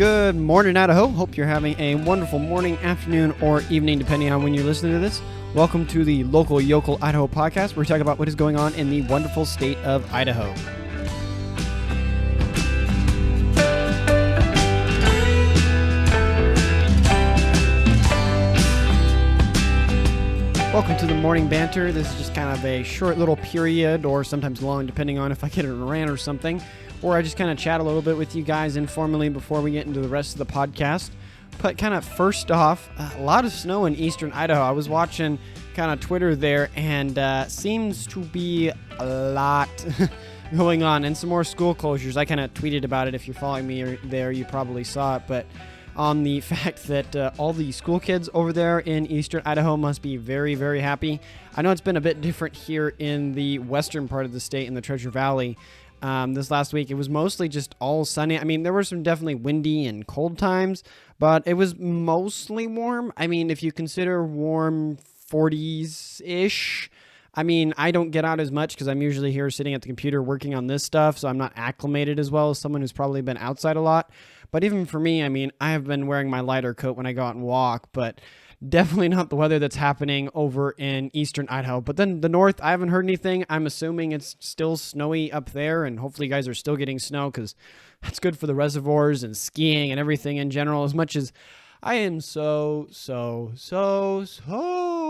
Good morning, Idaho. Hope you're having a wonderful morning, afternoon, or evening, depending on when you're listening to this. Welcome to the Local Yokel Idaho podcast, where we talk about what is going on in the wonderful state of Idaho. Welcome to the morning banter. This is just kind of a short little period, or sometimes long, depending on if I get a rant or something, or I just kind of chat a little bit with you guys informally before we get into the rest of the podcast. But kind of first off, a lot of snow in eastern Idaho. I was watching kind of Twitter there, and seems to be a lot going on, and some more school closures. I kind of tweeted about it. If you're following me there, you probably saw it, but on the fact that all the school kids over there in eastern Idaho must be very, very happy. I know it's been a bit different here in the western part of the state, in the Treasure Valley. This last week, it was mostly just all sunny. I mean, there were some definitely windy and cold times, but it was mostly warm. I mean, if you consider warm 40s-ish, I mean, I don't get out as much because I'm usually here sitting at the computer working on this stuff, so I'm not acclimated as well as someone who's probably been outside a lot. But even for me, I mean, I have been wearing my lighter coat when I go out and walk, but definitely not the weather that's happening over in eastern Idaho. But then the north, I haven't heard anything. I'm assuming it's still snowy up there, and hopefully you guys are still getting snow because that's good for the reservoirs and skiing and everything in general. As much as I am so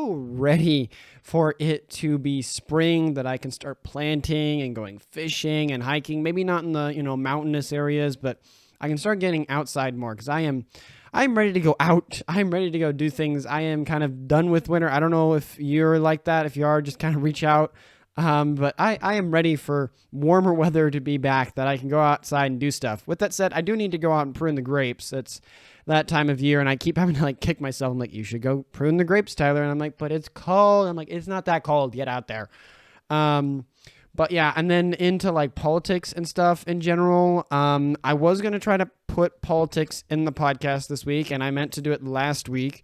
ready for it to be spring, that I can start planting and going fishing and hiking. Maybe not in the, mountainous areas, but I can start getting outside more because I'm ready to go out. I'm ready to go do things. I am kind of done with winter. I don't know if you're like that. If you are, just kind of reach out. But I am ready for warmer weather to be back, that I can go outside and do stuff. With that said, I do need to go out and prune the grapes. It's that time of year, and I keep having to kick myself. I'm like, you should go prune the grapes, Tyler. And I'm like, but it's cold. I'm like, it's not that cold. Get out there. But yeah, and then into politics and stuff in general. I was going to try to put politics in the podcast this week, and I meant to do it last week.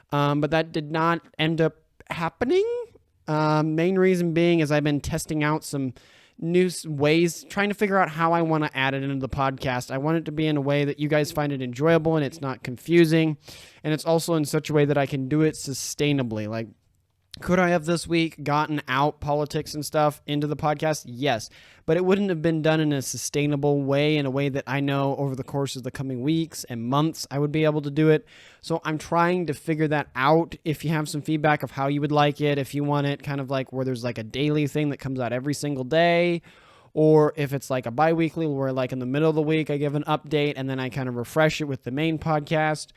But that did not end up happening. Main reason being is I've been testing out some new ways, trying to figure out how I want to add it into the podcast. I want it to be in a way that you guys find it enjoyable and it's not confusing. And it's also in such a way that I can do it sustainably. Could I have this week gotten out politics and stuff into the podcast? Yes, but it wouldn't have been done in a sustainable way, in a way that I know over the course of the coming weeks and months I would be able to do it. So I'm trying to figure that out. If you have some feedback of how you would like it, if you want it kind of where there's a daily thing that comes out every single day, or if it's a bi-weekly where in the middle of the week I give an update and then I kind of refresh it with the main podcast.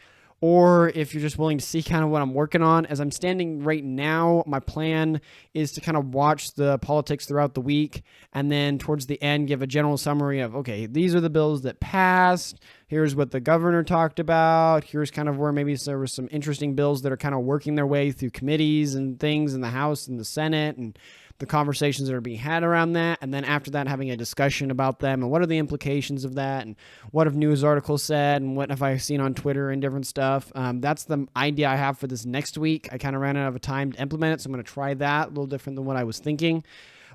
Or if you're just willing to see kind of what I'm working on. As I'm standing right now, my plan is to kind of watch the politics throughout the week, and then towards the end give a general summary of, okay, these are the bills that passed, here's what the governor talked about, here's kind of where maybe there were some interesting bills that are kind of working their way through committees and things in the House and the Senate, and the conversations that are being had around that, and then after that having a discussion about them and what are the implications of that, and what have news articles said, and what have I seen on Twitter and different stuff. That's the idea I have for this next week. I kind of ran out of time to implement it, so I'm going to try that, a little different than what I was thinking.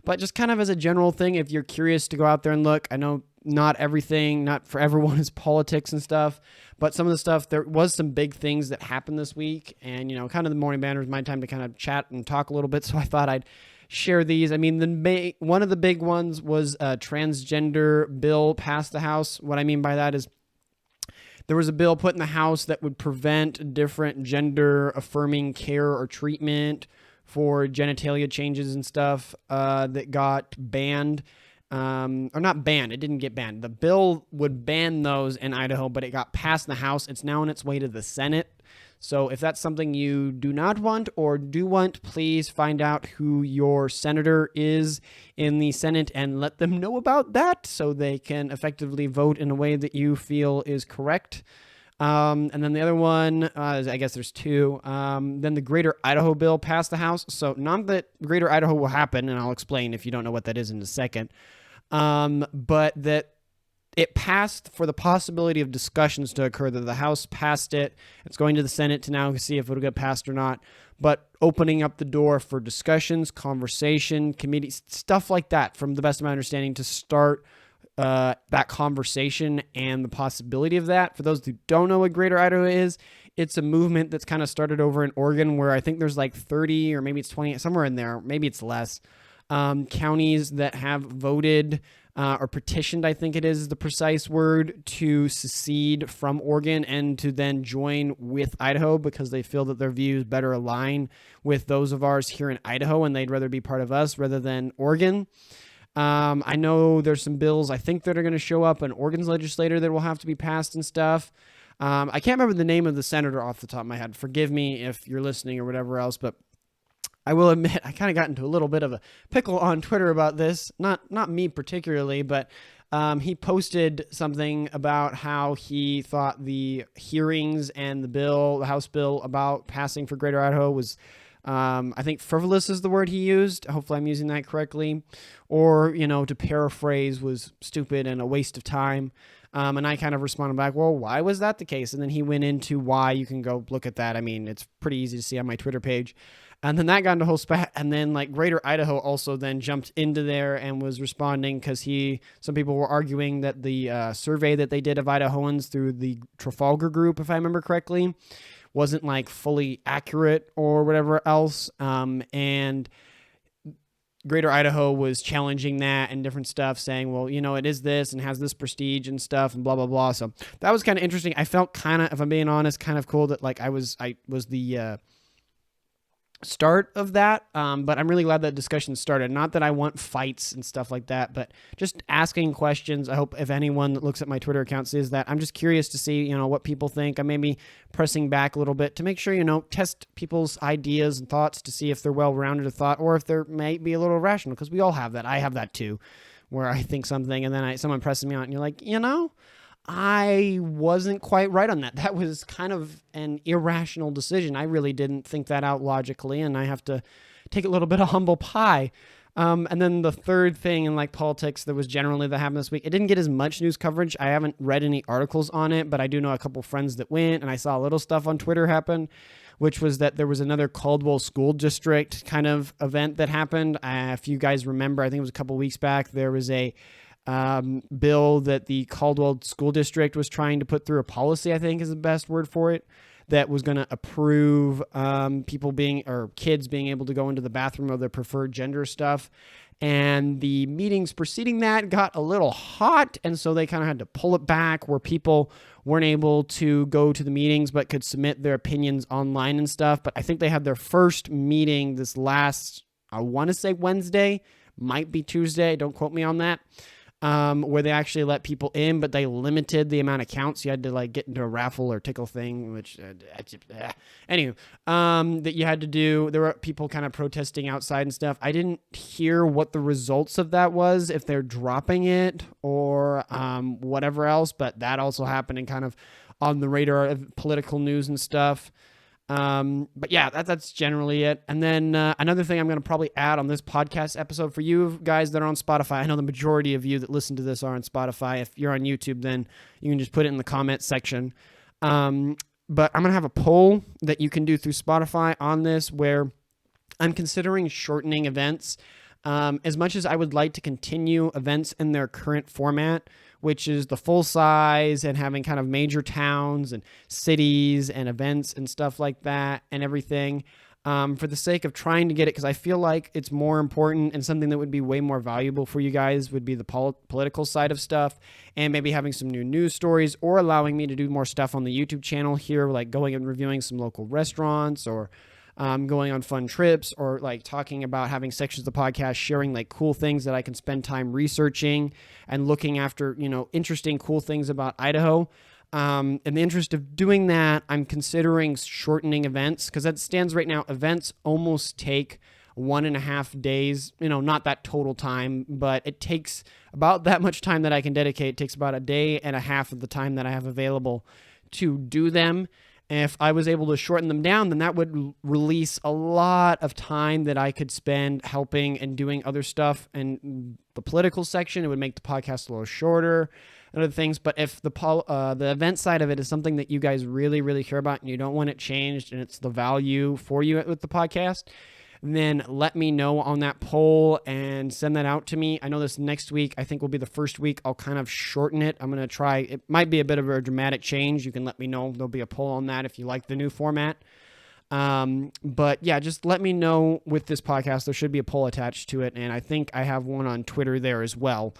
But just kind of as a general thing, if you're curious to go out there and look, I know not for everyone is politics and stuff, but some of the stuff, there was some big things that happened this week, and kind of the morning banter is my time to kind of chat and talk a little bit, so I thought I'd share these. I mean, one of the big ones was a transgender bill passed the House. What I mean by that is there was a bill put in the House that would prevent different gender affirming care or treatment for genitalia changes and stuff that got banned. Or not banned, it didn't get banned. The bill would ban those in Idaho, but it got passed in the House. It's now on its way to the Senate. So if that's something you do not want or do want, please find out who your senator is in the Senate and let them know about that so they can effectively vote in a way that you feel is correct. And then the other one, I guess there's two. Then the Greater Idaho bill passed the House. So not that Greater Idaho will happen, and I'll explain if you don't know what that is in a second. But that it passed for the possibility of discussions to occur, that the House passed it. It's going to the Senate to now see if it'll get passed or not. But opening up the door for discussions, conversation, committees, stuff like that, from the best of my understanding, to start that conversation and the possibility of that. For those who don't know what Greater Idaho is, it's a movement that's kind of started over in Oregon, where I think there's like 30 or maybe it's 20, somewhere in there, maybe it's less, counties that have voted or petitioned, I think it is the precise word, to secede from Oregon and to then join with Idaho because they feel that their views better align with those of ours here in Idaho, and they'd rather be part of us rather than Oregon. I know there's some bills I think that are going to show up in Oregon's legislature that will have to be passed and stuff. I can't remember the name of the senator off the top of my head. Forgive me if you're listening or whatever else, but I will admit I kind of got into a little bit of a pickle on Twitter about this. Not me particularly, but he posted something about how he thought the hearings and the House bill about passing for Greater Idaho was, I think frivolous is the word he used. Hopefully I'm using that correctly. Or, to paraphrase, was stupid and a waste of time. And I kind of responded back, well, why was that the case? And then he went into why. You can go look at that. I mean, it's pretty easy to see on my Twitter page. And then that got into a whole spat. And then Greater Idaho also then jumped into there and was responding because some people were arguing that the survey that they did of Idahoans through the Trafalgar group, if I remember correctly, wasn't fully accurate or whatever else. And Greater Idaho was challenging that and different stuff, saying, well, it is this and has this prestige and stuff and blah, blah, blah. So that was kind of interesting. I felt kind of, if I'm being honest, kind of cool that I was the start of that. But I'm really glad that discussion started. Not that I want fights and stuff like that, but just asking questions. I hope if anyone that looks at my Twitter account sees that, I'm just curious to see, what people think. I may be pressing back a little bit to make sure, test people's ideas and thoughts to see if they're well-rounded of thought or if they're may be a little irrational, because we all have that. I have that too, where I think something and then someone presses me on it and you're like, I wasn't quite right on that. That was kind of an irrational decision. I really didn't think that out logically, and I have to take a little bit of humble pie. And then the third thing in politics that was generally that happened this week, it didn't get as much news coverage. I haven't read any articles on it, but I do know a couple friends that went, and I saw a little stuff on Twitter happen, which was that there was another Caldwell school district kind of event that happened. If you guys remember, I think it was a couple weeks back, there was a bill that the Caldwell School District was trying to put through, a policy, I think is the best word for it, that was going to approve kids being able to go into the bathroom of their preferred gender stuff. And the meetings preceding that got a little hot, and so they kind of had to pull it back, where people weren't able to go to the meetings but could submit their opinions online and stuff. But I think they had their first meeting this last, I want to say Wednesday, might be Tuesday, don't quote me on that. Where they actually let people in, but they limited the amount of counts. You had to get into a raffle or tickle thing, which, anywho, that you had to do. There were people kind of protesting outside and stuff. I didn't hear what the results of that was, if they're dropping it or whatever else, but that also happened and kind of on the radar of political news and stuff. But yeah, that's generally it. And then another thing I'm going to probably add on this podcast episode for you guys that are on Spotify. I know the majority of you that listen to this are on Spotify. If you're on YouTube, then you can just put it in the comment section. But I'm going to have a poll that you can do through Spotify on this, where I'm considering shortening events. As much as I would like to continue events in their current format, which is the full size and having kind of major towns and cities and events and stuff like that and everything, for the sake of trying to get it, because I feel like it's more important and something that would be way more valuable for you guys would be the political side of stuff, and maybe having some new news stories, or allowing me to do more stuff on the YouTube channel here, like going and reviewing some local restaurants, or going on fun trips, or talking about having sections of the podcast sharing cool things that I can spend time researching and looking after, interesting, cool things about Idaho. In the interest of doing that, I'm considering shortening events, because as it stands right now, events almost take 1.5 days, not that total time, but it takes about that much time that I can dedicate. It takes about 1.5 days of the time that I have available to do them. And if I was able to shorten them down, then that would release a lot of time that I could spend helping and doing other stuff. And the political section, it would make the podcast a little shorter and other things. But if the event side of it is something that you guys really, really care about and you don't want it changed, and it's the value for you with the podcast, then let me know on that poll and send that out to me. I know this next week, I think will be the first week. I'll kind of shorten it. I'm going to try. It might be a bit of a dramatic change. You can let me know. There'll be a poll on that if you like the new format. But yeah, just let me know with this podcast. There should be a poll attached to it. And I think I have one on Twitter there as well.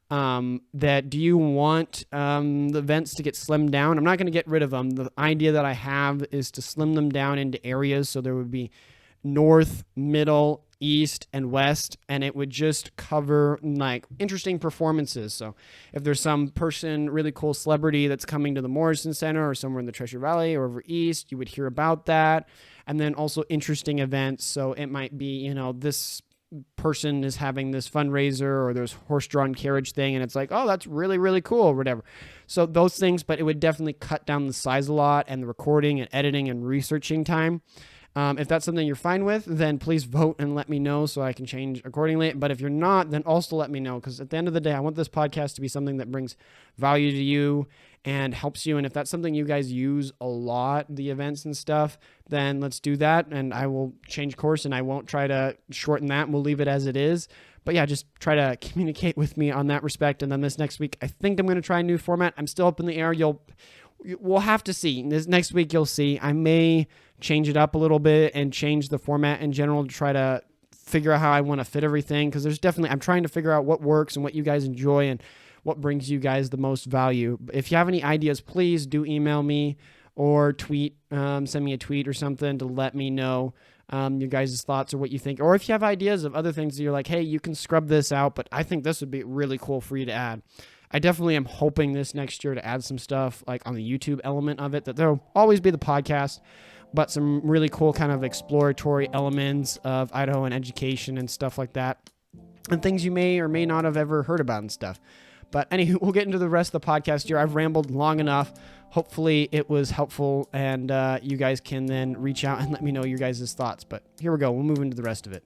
That do you want the events to get slimmed down? I'm not going to get rid of them. The idea that I have is to slim them down into areas. So there would be north, middle, east, and west, and it would just cover like interesting performances. So if there's some person, really cool celebrity that's coming to the Morrison Center or somewhere in the Treasure Valley or over east, you would hear about that. And then also interesting events. So it might be, this person is having this fundraiser or there's horse-drawn carriage thing, and it's like, oh, that's really, really cool or whatever. So those things, but it would definitely cut down the size a lot and the recording and editing and researching time. If that's something you're fine with, then please vote and let me know so I can change accordingly. But if you're not, then also let me know, because at the end of the day, I want this podcast to be something that brings value to you and helps you. And if that's something you guys use a lot, the events and stuff, then let's do that. And I will change course and I won't try to shorten that. We'll leave it as it is. But yeah, just try to communicate with me on that respect. And then this next week, I think I'm going to try a new format. I'm still up in the air. We'll have to see. This next week, you'll see. I may change it up a little bit and change the format in general to try to figure out how I want to fit everything. Because I'm trying to figure out what works and what you guys enjoy and what brings you guys the most value. If you have any ideas, please do email me or tweet, send me a tweet or something to let me know your guys' thoughts or what you think. Or if you have ideas of other things that you're like, hey, you can scrub this out, but I think this would be really cool for you to add. I definitely am hoping this next year to add some stuff like on the YouTube element of it, that there'll always be the podcast, but some really cool kind of exploratory elements of Idaho and education and stuff like that, and things you may or may not have ever heard about and stuff. But anywho, we'll get into the rest of the podcast here. I've rambled long enough. Hopefully it was helpful, and you guys can then reach out and let me know your guys' thoughts. But here we go. We'll move into the rest of it.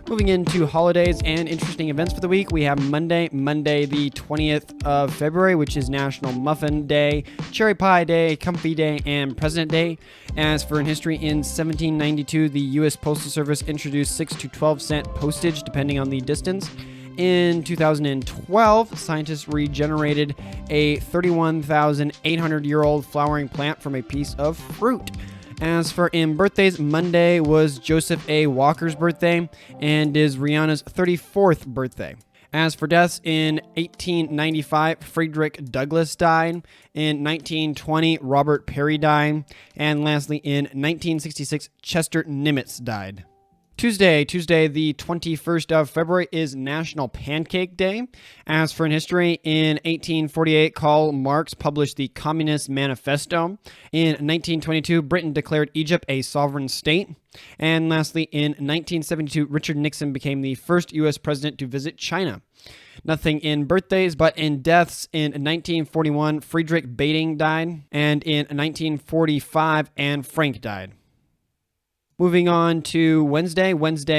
Moving into holidays and interesting events for the week, we have Monday the 20th of February, which is National Muffin Day, Cherry Pie Day, Comfy Day, and President Day. As for in history, in 1792, the U.S. Postal Service introduced 6 to 12 cent postage, depending on the distance. In 2012, scientists regenerated a 31,800-year-old flowering plant from a piece of fruit. As for in birthdays, Monday was Joseph A. Walker's birthday and is Rihanna's 34th birthday. As for deaths, in 1895, Frederick Douglass died. In 1920, Robert Perry died. And lastly, in 1966, Chester Nimitz died. Tuesday, the 21st of February, is National Pancake Day. As for in history, in 1848, Karl Marx published the Communist Manifesto. In 1922, Britain declared Egypt a sovereign state. And lastly, in 1972, Richard Nixon became the first U.S. president to visit China. Nothing in birthdays, but in deaths, in 1941, Friedrich Bading died. And in 1945, Anne Frank died. Moving on to Wednesday,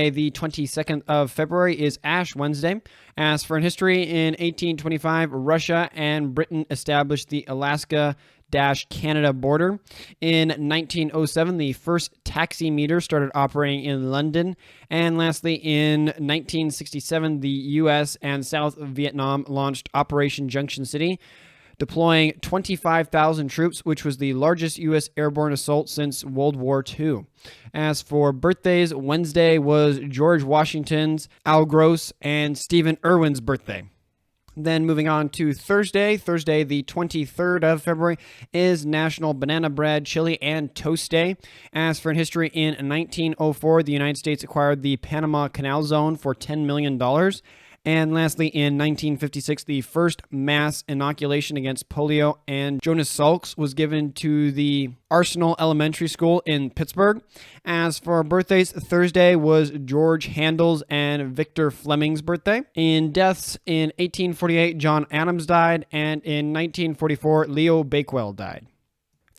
the 22nd of February, is Ash Wednesday. As for in history, in 1825, Russia and Britain established the Alaska-Canada border. In 1907, the first taximeter started operating in London. And lastly, in 1967, the U.S. and South Vietnam launched Operation Junction City, deploying 25,000 troops, which was the largest U.S. airborne assault since World War II. As for birthdays, Wednesday was George Washington's, Al Gross, and Stephen Irwin's birthday. Then moving on to Thursday, the 23rd of February, is National Banana Bread, Chili, and Toast Day. As for in history, in 1904, the United States acquired the Panama Canal Zone for $10 million. And lastly, in 1956, the first mass inoculation against polio and Jonas Salks was given to the Arsenal Elementary School in Pittsburgh. As for birthdays, Thursday was George Handel's and Victor Fleming's birthday. In deaths, in 1848, John Adams died, and in 1944, Leo Bakewell died.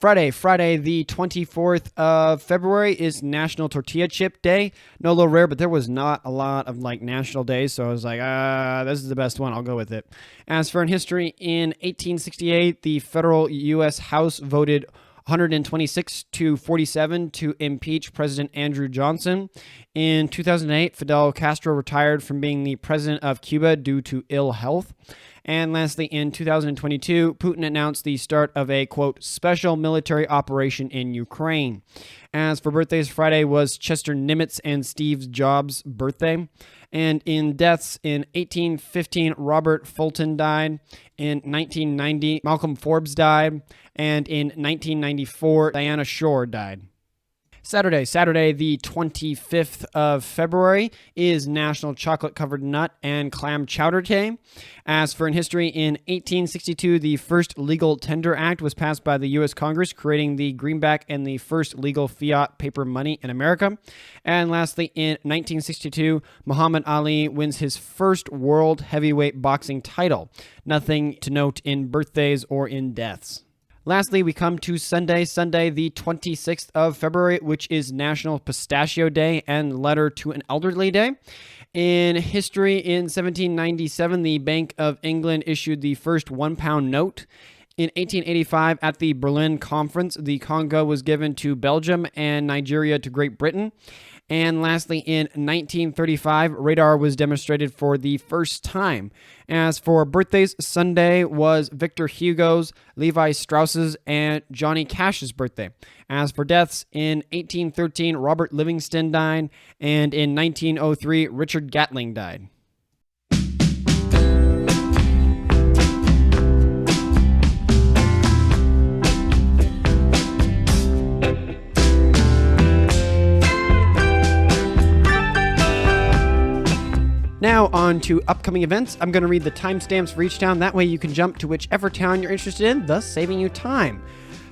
Friday, the 24th of February is National Tortilla Chip Day. No, a little rare, but there was not a lot of national days, so I was like, this is the best one. I'll go with it. As for in history, in 1868, the federal U.S. House voted 126 to 47 to impeach President Andrew Johnson. In 2008, Fidel Castro retired from being the president of Cuba due to ill health. And lastly, in 2022, Putin announced the start of a, quote, special military operation in Ukraine. As for birthdays, Friday was Chester Nimitz and Steve Jobs' birthday. And in deaths, in 1815, Robert Fulton died. In 1990, Malcolm Forbes died. And in 1994, Diana Shore died. Saturday, the 25th of February is National Chocolate-Covered Nut and Clam Chowder Day. As for in history, in 1862, the first Legal Tender Act was passed by the U.S. Congress, creating the greenback and the first legal fiat paper money in America. And lastly, in 1962, Muhammad Ali wins his first world heavyweight boxing title. Nothing to note in birthdays or in deaths. Lastly, we come to Sunday, the 26th of February, which is National Pistachio Day and Letter to an Elderly Day. In history, in 1797, the Bank of England issued the first £1 note. In 1885, at the Berlin Conference, the Congo was given to Belgium and Nigeria to Great Britain. And lastly, in 1935, radar was demonstrated for the first time. As for birthdays, Sunday was Victor Hugo's, Levi Strauss's, and Johnny Cash's birthday. As for deaths, in 1813, Robert Livingston died, and in 1903, Richard Gatling died. Now on to upcoming events. I'm going to read the timestamps for each town. That way you can jump to whichever town you're interested in, thus saving you time.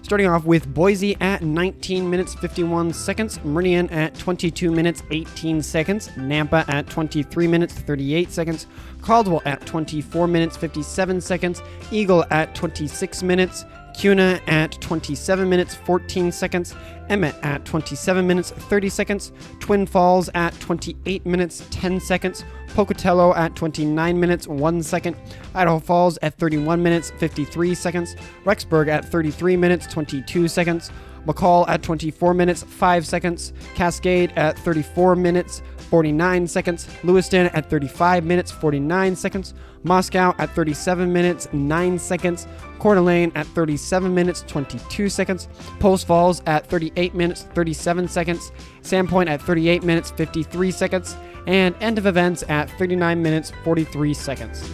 Starting off with Boise at 19 minutes 51 seconds, Meridian at 22 minutes 18 seconds, Nampa at 23 minutes 38 seconds, Caldwell at 24 minutes 57 seconds, Eagle at 26 minutes, Kuna at 27 minutes 14 seconds, Emmett at 27 minutes 30 seconds, Twin Falls at 28 minutes 10 seconds, Pocatello at 29 minutes 1 second, Idaho Falls at 31 minutes 53 seconds, Rexburg at 33 minutes 22 seconds, McCall at 24 minutes 5 seconds, Cascade at 34 minutes 49 seconds, Lewiston at 35 minutes 49 seconds, Moscow at 37 minutes 9 seconds, Coeur d'Alene at 37 minutes 22 seconds, Post Falls at 38 minutes 37 seconds, Sandpoint at 38 minutes 53 seconds, and end of events at 39 minutes 43 seconds.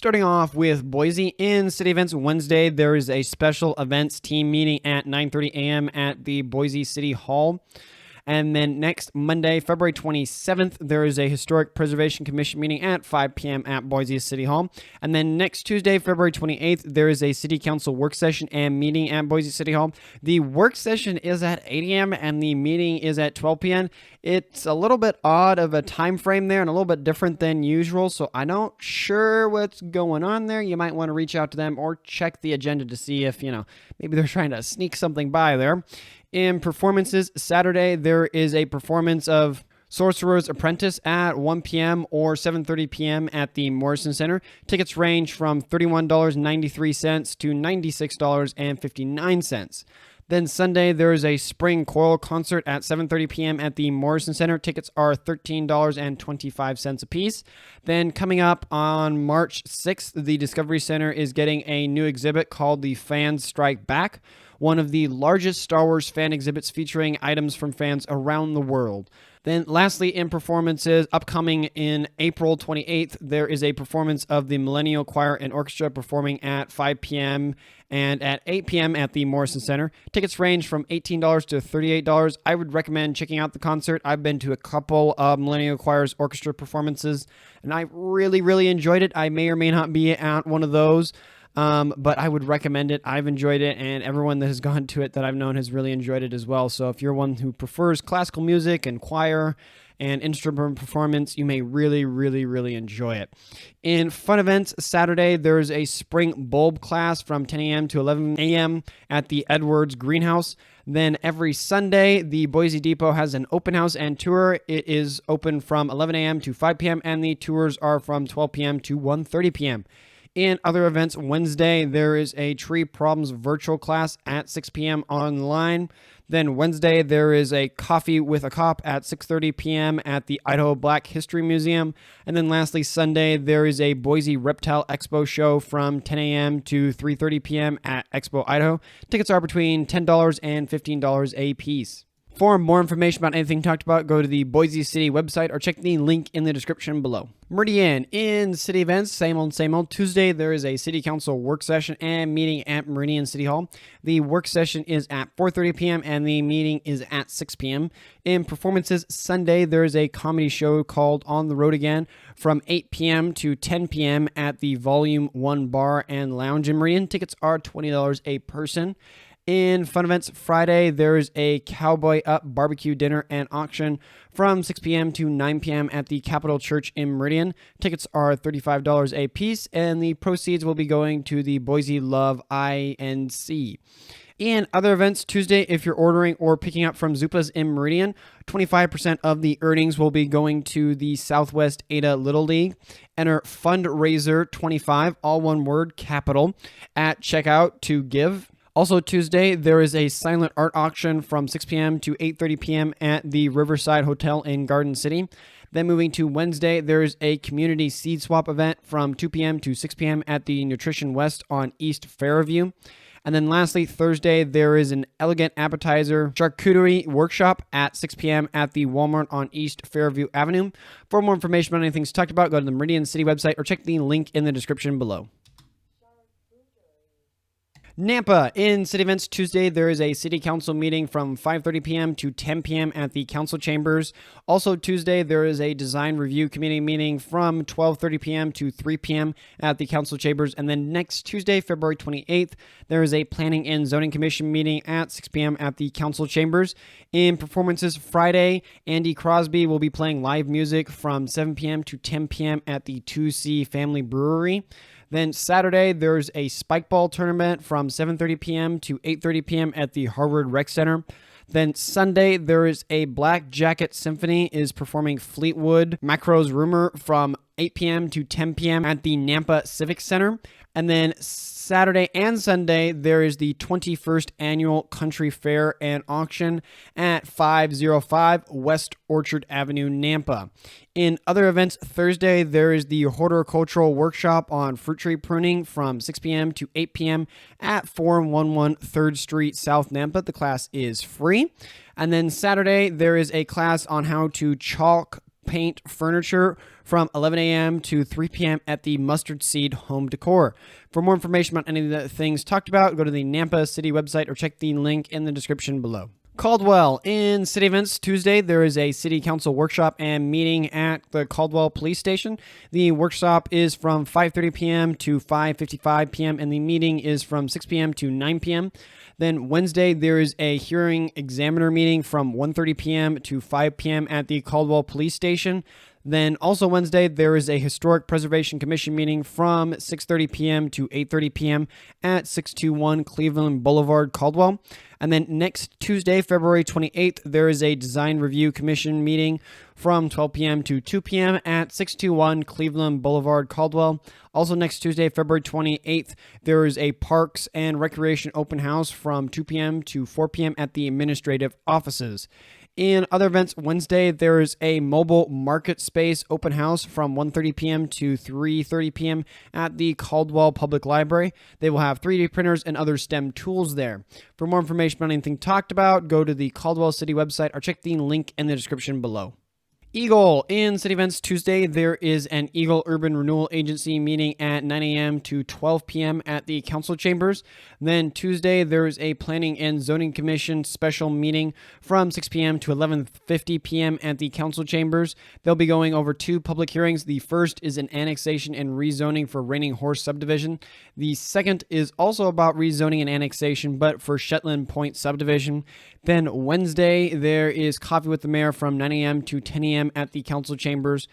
Starting off with Boise in city events Wednesday, there is a special events team meeting at 9:30 a.m. at the Boise City Hall. And then next Monday, February 27th, there is a Historic Preservation Commission meeting at 5 p.m. at Boise City Hall. And then next Tuesday, February 28th, there is a City Council work session and meeting at Boise City Hall. The work session is at 8 a.m. and the meeting is at 12 p.m. It's a little bit odd of a time frame there and a little bit different than usual, so I'm not sure what's going on there. You might want to reach out to them or check the agenda to see if, maybe they're trying to sneak something by there. In performances, Saturday, there is a performance of Sorcerer's Apprentice at 1 p.m. or 7:30 p.m. at the Morrison Center. Tickets range from $31.93 to $96.59. Then Sunday, there is a spring choral concert at 7:30 p.m. at the Morrison Center. Tickets are $13.25 a piece. Then coming up on March 6th, the Discovery Center is getting a new exhibit called The Fans Strike Back, one of the largest Star Wars fan exhibits featuring items from fans around the world. Then lastly, in performances, upcoming in April 28th, there is a performance of the Millennial Choir and Orchestra performing at 5 p.m. and at 8 p.m. at the Morrison Center. Tickets range from $18 to $38. I would recommend checking out the concert. I've been to a couple of Millennial Choir's orchestra performances, and I really, really enjoyed it. I may or may not be at one of those. But I would recommend it. I've enjoyed it, and everyone that has gone to it that I've known has really enjoyed it as well. So if you're one who prefers classical music and choir and instrument performance, you may really, really, really enjoy it. In fun events, Saturday, there's a spring bulb class from 10 a.m. to 11 a.m. at the Edwards Greenhouse. Then every Sunday, the Boise Depot has an open house and tour. It is open from 11 a.m. to 5 p.m., and the tours are from 12 p.m. to 1:30 p.m. In other events, Wednesday, there is a Tree Problems virtual class at 6 p.m. online. Then Wednesday, there is a Coffee with a Cop at 6:30 p.m. at the Idaho Black History Museum. And then lastly, Sunday, there is a Boise Reptile Expo show from 10 a.m. to 3:30 p.m. at Expo, Idaho. Tickets are between $10 and $15 a piece. For more information about anything talked about, go to the Boise City website or check the link in the description below. Meridian in city events, same old, same old. Tuesday, there is a City Council work session and meeting at Meridian City Hall. The work session is at 4:30 p.m. and the meeting is at 6 p.m. In performances, Sunday, there is a comedy show called On the Road Again from 8 p.m. to 10 p.m. at the Volume 1 Bar and Lounge in Meridian. Tickets are $20 a person. In fun events, Friday, there's a Cowboy Up barbecue dinner and auction from 6 p.m. to 9 p.m. at the Capitol Church in Meridian. Tickets are $35 a piece, and the proceeds will be going to the Boise Love INC. In other events, Tuesday, if you're ordering or picking up from Zupa's in Meridian, 25% of the earnings will be going to the Southwest Ada Little League. Enter fundraiser 25, all one word, capital, at checkout to give. Also Tuesday, there is a silent art auction from 6 p.m. to 8:30 p.m. at the Riverside Hotel in Garden City. Then moving to Wednesday, there's a community seed swap event from 2 p.m. to 6 p.m. at the Nutrition West on East Fairview. And then lastly, Thursday, there is an elegant appetizer charcuterie workshop at 6 p.m. at the Walmart on East Fairview Avenue. For more information about anything talked about, go to the Meridian City website or check the link in the description below. Nampa in city events Tuesday, there is a city council meeting from 5:30 p.m. to 10 p.m. at the council chambers. Also Tuesday, there is a design review committee meeting from 12:30 p.m. to 3 p.m. at the council chambers. And then next Tuesday, February 28th, there is a planning and zoning commission meeting at 6 p.m. at the council chambers. In performances Friday, Andy Crosby will be playing live music from 7 p.m. to 10 p.m. at the 2C Family Brewery. Then Saturday, there's a spikeball tournament from 7:30 p.m. to 8:30 p.m. at the Harvard Rec Center. Then Sunday, there is a Black Jacket Symphony is performing Fleetwood Macro's Rumor from 8 p.m. to 10 p.m. at the Nampa Civic Center. And then Saturday and Sunday, there is the 21st Annual Country Fair and Auction at 505 West Orchard Avenue, Nampa. In other events, Thursday, there is the Horticultural Workshop on fruit tree pruning from 6 p.m. to 8 p.m. at 411 3rd Street, South Nampa. The class is free. And then Saturday, there is a class on how to chalk paint furniture from 11 a.m. to 3 p.m. at the Mustard Seed Home Decor. For more information on any of the things talked about, go to the Nampa City website or check the link in the description below. Caldwell. In city events Tuesday, there is a city council workshop and meeting at the Caldwell police station. The workshop is from 5:30 p.m. to 5:55 p.m. and the meeting is from 6 p.m. to 9 p.m. Then Wednesday, there is a hearing examiner meeting from 1:30 p.m. to 5 p.m. at the Caldwell police station. Then also Wednesday, there is a Historic Preservation Commission meeting from 6:30 p.m. to 8:30 p.m. at 621 Cleveland Boulevard, Caldwell. And then next Tuesday, February 28th, there is a Design Review Commission meeting from 12 p.m. to 2 p.m. at 621 Cleveland Boulevard, Caldwell. Also next Tuesday, February 28th, there is a Parks and Recreation open house from 2 p.m. to 4 p.m. at the administrative offices. In other events, Wednesday, there is a mobile market space open house from 1:30 p.m. to 3:30 p.m. at the Caldwell Public Library. They will have 3D printers and other STEM tools there. For more information on anything talked about, go to the Caldwell City website or check the link in the description below. Eagle. In city events Tuesday, there is an Eagle Urban Renewal Agency meeting at 9 a.m. to 12 p.m. at the council chambers. Then Tuesday, there is a Planning and Zoning Commission special meeting from 6 p.m. to 11:50 p.m. at the council chambers. They'll be going over two public hearings. The first is an annexation and rezoning for Raining Horse subdivision. The second is also about rezoning and annexation, but for Shetland Point subdivision. Then Wednesday, there is Coffee with the Mayor from 9 a.m. to 10 a.m. at the council chambers.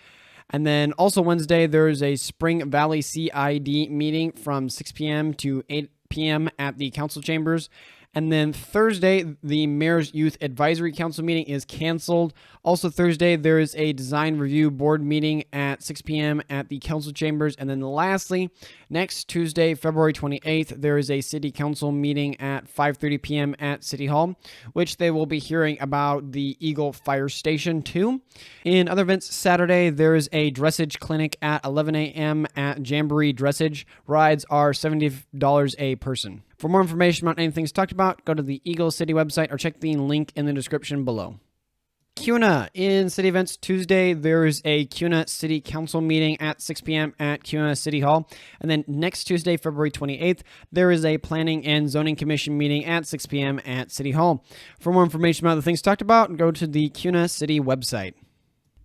And then also Wednesday, there is a Spring Valley CID meeting from 6 p.m. to 8 p.m. at the council chambers. And then Thursday, the Mayor's Youth Advisory Council meeting is canceled. Also Thursday, there is a Design Review Board meeting at 6 p.m. at the council chambers. And then lastly, next Tuesday, February 28th, there is a City Council meeting at 5:30 p.m. at City Hall, which they will be hearing about the Eagle Fire Station 2. In other events, Saturday, there is a dressage clinic at 11 a.m. at Jamboree Dressage. Rides are $70 a person. For more information on anything talked about, go to the Eagle City website or check the link in the description below. Kuna. In city events Tuesday, there is a Kuna City Council meeting at 6 p.m. at Kuna City Hall. And then next Tuesday, February 28th, there is a Planning and Zoning Commission meeting at 6 p.m. at City Hall. For more information about the things talked about, go to the Kuna City website.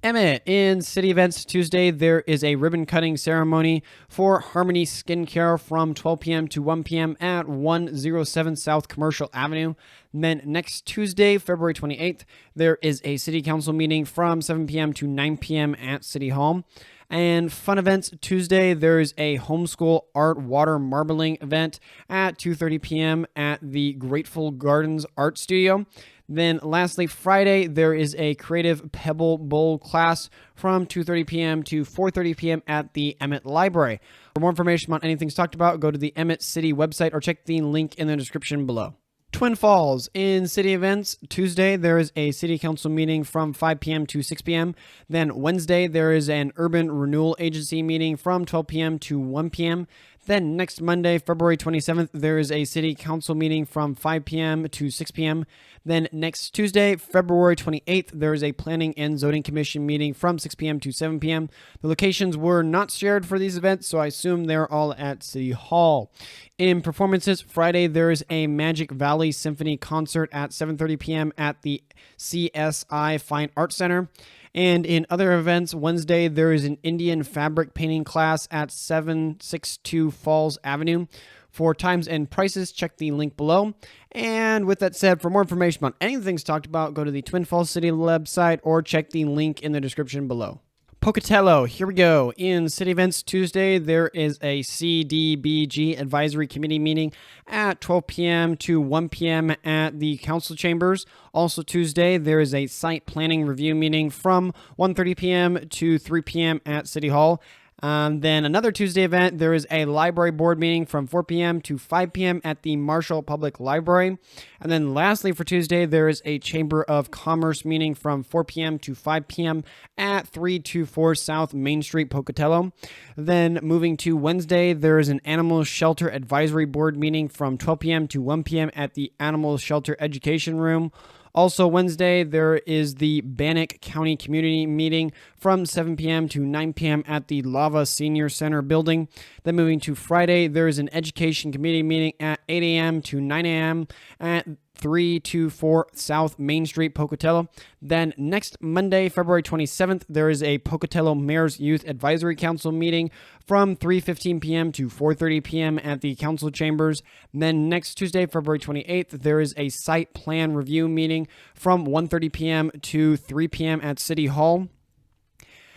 Emmett. In city events Tuesday, there is a ribbon cutting ceremony for Harmony Skincare from 12 p.m. to 1 p.m. at 107 South Commercial Avenue. And then next Tuesday, February 28th, there is a city council meeting from 7 p.m. to 9 p.m. at City Hall. And fun events Tuesday, there is a homeschool art water marbling event at 2:30 p.m. at the Grateful Gardens Art Studio. Then lastly, Friday, there is a creative pebble bowl class from 2:30 p.m. to 4:30 p.m. at the Emmett Library. For more information on anything talked about, go to the Emmett City website or check the link in the description below. Twin Falls. In city events Tuesday, there is a city council meeting from 5 p.m. to 6 p.m. Then Wednesday, there is an Urban Renewal Agency meeting from 12 p.m. to 1 p.m. Then next Monday, February 27th, there is a city council meeting from 5 p.m. to 6 p.m. Then next Tuesday, February 28th, there is a Planning and Zoning Commission meeting from 6 p.m. to 7 p.m. The locations were not shared for these events, so I assume they're all at City Hall. In performances, Friday, there is a Magic Valley Symphony concert at 7:30 p.m. at the CSI Fine Arts Center. And in other events, Wednesday, there is an Indian fabric painting class at 762 Falls Avenue. For times and prices, check the link below. And with that said, for more information on anything talked about, go to the Twin Falls City website or check the link in the description below. Pocatello, here we go. In city events Tuesday, there is a CDBG Advisory Committee meeting at 12 p.m. to 1 p.m. at the council chambers. Also Tuesday, there is a site planning review meeting from 1:30 p.m. to 3 p.m. at City Hall. Then another Tuesday event, there is a library board meeting from 4 p.m. to 5 p.m. at the Marshall Public Library. And then lastly for Tuesday, there is a Chamber of Commerce meeting from 4 p.m. to 5 p.m. at 324 South Main Street, Pocatello. Then moving to Wednesday, there is an Animal Shelter Advisory Board meeting from 12 p.m. to 1 p.m. at the Animal Shelter Education Room. Also, Wednesday, there is the Bannock County Community Meeting from 7 p.m. to 9 p.m. at the Lava Senior Center building. Then moving to Friday, there is an Education Committee meeting at 8 a.m. to 9 a.m. at 324 South Main Street, Pocatello. Then next Monday, February 27th, there is a Pocatello Mayor's Youth Advisory Council meeting from 3:15 p.m. to 4:30 p.m. at the council chambers. Then next Tuesday, February 28th, there is a site plan review meeting from 1:30 p.m. to 3 p.m. at City Hall.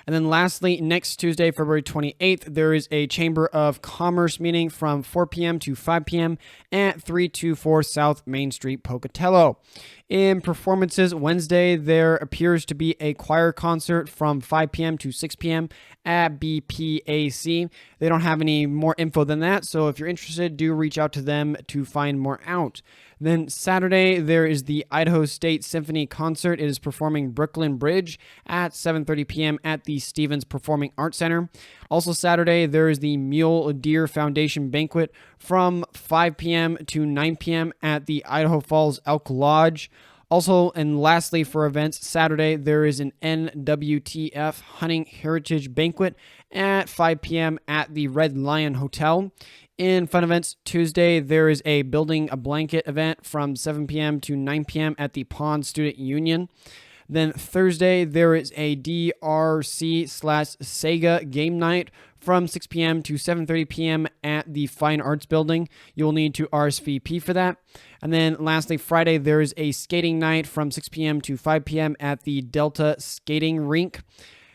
And then lastly, next Tuesday, February 28th, there is a Chamber of Commerce meeting from 4 p.m. to 5 p.m. at 324 South Main Street, Pocatello. In performances, Wednesday, there appears to be a choir concert from 5 p.m. to 6 p.m. at BPAC. They don't have any more info than that, so if you're interested, do reach out to them to find more out. Then Saturday, there is the Idaho State Symphony Concert. It is performing Brooklyn Bridge at 7:30 p.m. at the Stevens Performing Arts Center. Also Saturday, there is the Mule Deer Foundation Banquet from 5 p.m. to 9 p.m. at the Idaho Falls Elk Lodge. Also, and lastly for events, Saturday, there is an NWTF Hunting Heritage Banquet at 5 p.m. at the Red Lion Hotel. In fun events, Tuesday, there is a Building a Blanket event from 7 p.m. to 9 p.m. at the Pond Student Union. Then Thursday, there is a DRC/Sega game night from 6 p.m. to 7:30 p.m. at the Fine Arts Building. You'll need to RSVP for that. And then lastly, Friday, there is a skating night from 6 p.m. to 5 p.m. at the Delta Skating Rink.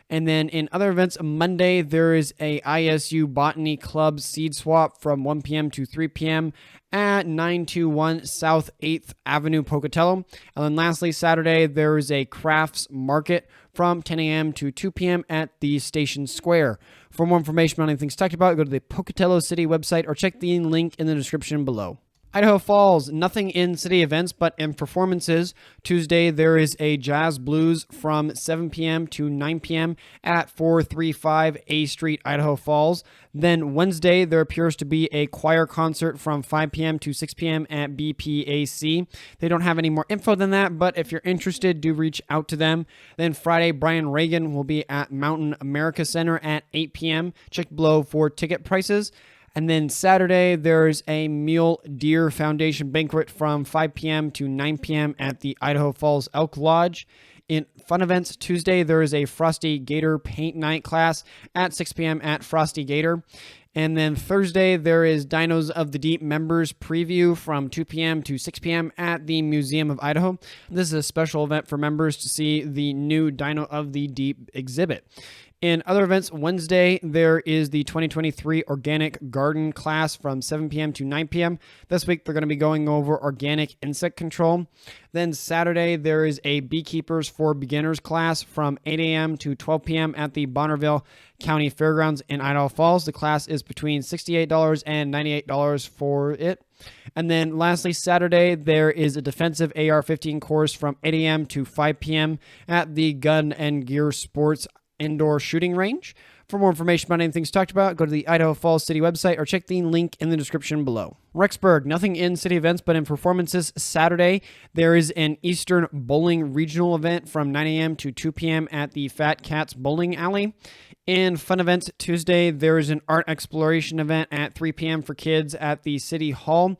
And then in other events, Monday, there is a ISU Botany Club seed swap from 1 p.m. to 3 p.m. at 921 South 8th Avenue, Pocatello. And then lastly, Saturday, there is a crafts market from 10 a.m. to 2 p.m. at the Station Square. For more information on anything talked about, go to the Pocatello City website or check the link in the description below. Idaho Falls, nothing in city events, but in performances. Tuesday, there is a Jazz Blues from 7 p.m. to 9 p.m. at 435 A Street, Idaho Falls. Then Wednesday, there appears to be a choir concert from 5 p.m. to 6 p.m. at BPAC. They don't have any more info than that, but if you're interested, do reach out to them. Then Friday, Brian Reagan will be at Mountain America Center at 8 p.m. Check below for ticket prices. And then Saturday, there's a Mule Deer Foundation Banquet from 5 p.m. to 9 p.m. at the Idaho Falls Elk Lodge. In fun events, Tuesday, there is a Frosty Gator Paint Night class at 6 p.m. at Frosty Gator. And then Thursday, there is Dinos of the Deep members preview from 2 p.m. to 6 p.m. at the Museum of Idaho. This is a special event for members to see the new Dino of the Deep exhibit. In other events, Wednesday, there is the 2023 Organic Garden class from 7 p.m. to 9 p.m. This week, they're going to be going over organic insect control. Then Saturday, there is a Beekeepers for Beginners class from 8 a.m. to 12 p.m. at the Bonneville County Fairgrounds in Idaho Falls. The class is between $68 and $98 for it. And then lastly, Saturday, there is a defensive AR-15 course from 8 a.m. to 5 p.m. at the Gun and Gear Sports Indoor Shooting Range. For more information about anything talked about, go to the Idaho Falls City website or check the link in the description below. Rexburg, nothing in city events, but in performances. Saturday, there is an Eastern Bowling Regional event from 9 a.m. to 2 p.m. at the Fat Cats Bowling Alley. In fun events, Tuesday, there is an art exploration event at 3 p.m. for kids at the City Hall.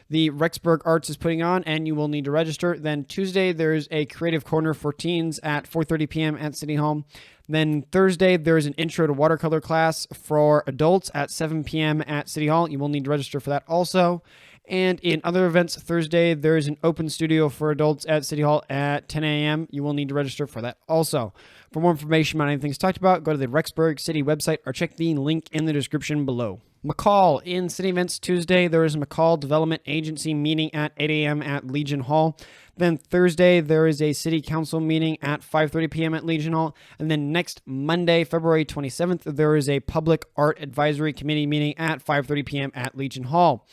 The Rexburg Arts is putting on, and you will need to register. Then Tuesday, there's a Creative Corner for teens at 4:30 p.m. at City Hall. Then Thursday, there's an Intro to Watercolor class for adults at 7 p.m. at City Hall. You will need to register for that also. And in other events, Thursday, there is an open studio for adults at City Hall at 10 a.m. You will need to register for that also. For more information on anything talked about, go to the Rexburg City website or check the link in the description below. McCall, in city events Tuesday, there is a McCall Development Agency meeting at 8 a.m. at Legion Hall. Then Thursday, there is a City Council meeting at 5:30 p.m. at Legion Hall. And then next Monday, February 27th, there is a Public Art Advisory Committee meeting at 5:30 p.m. at Legion Hall.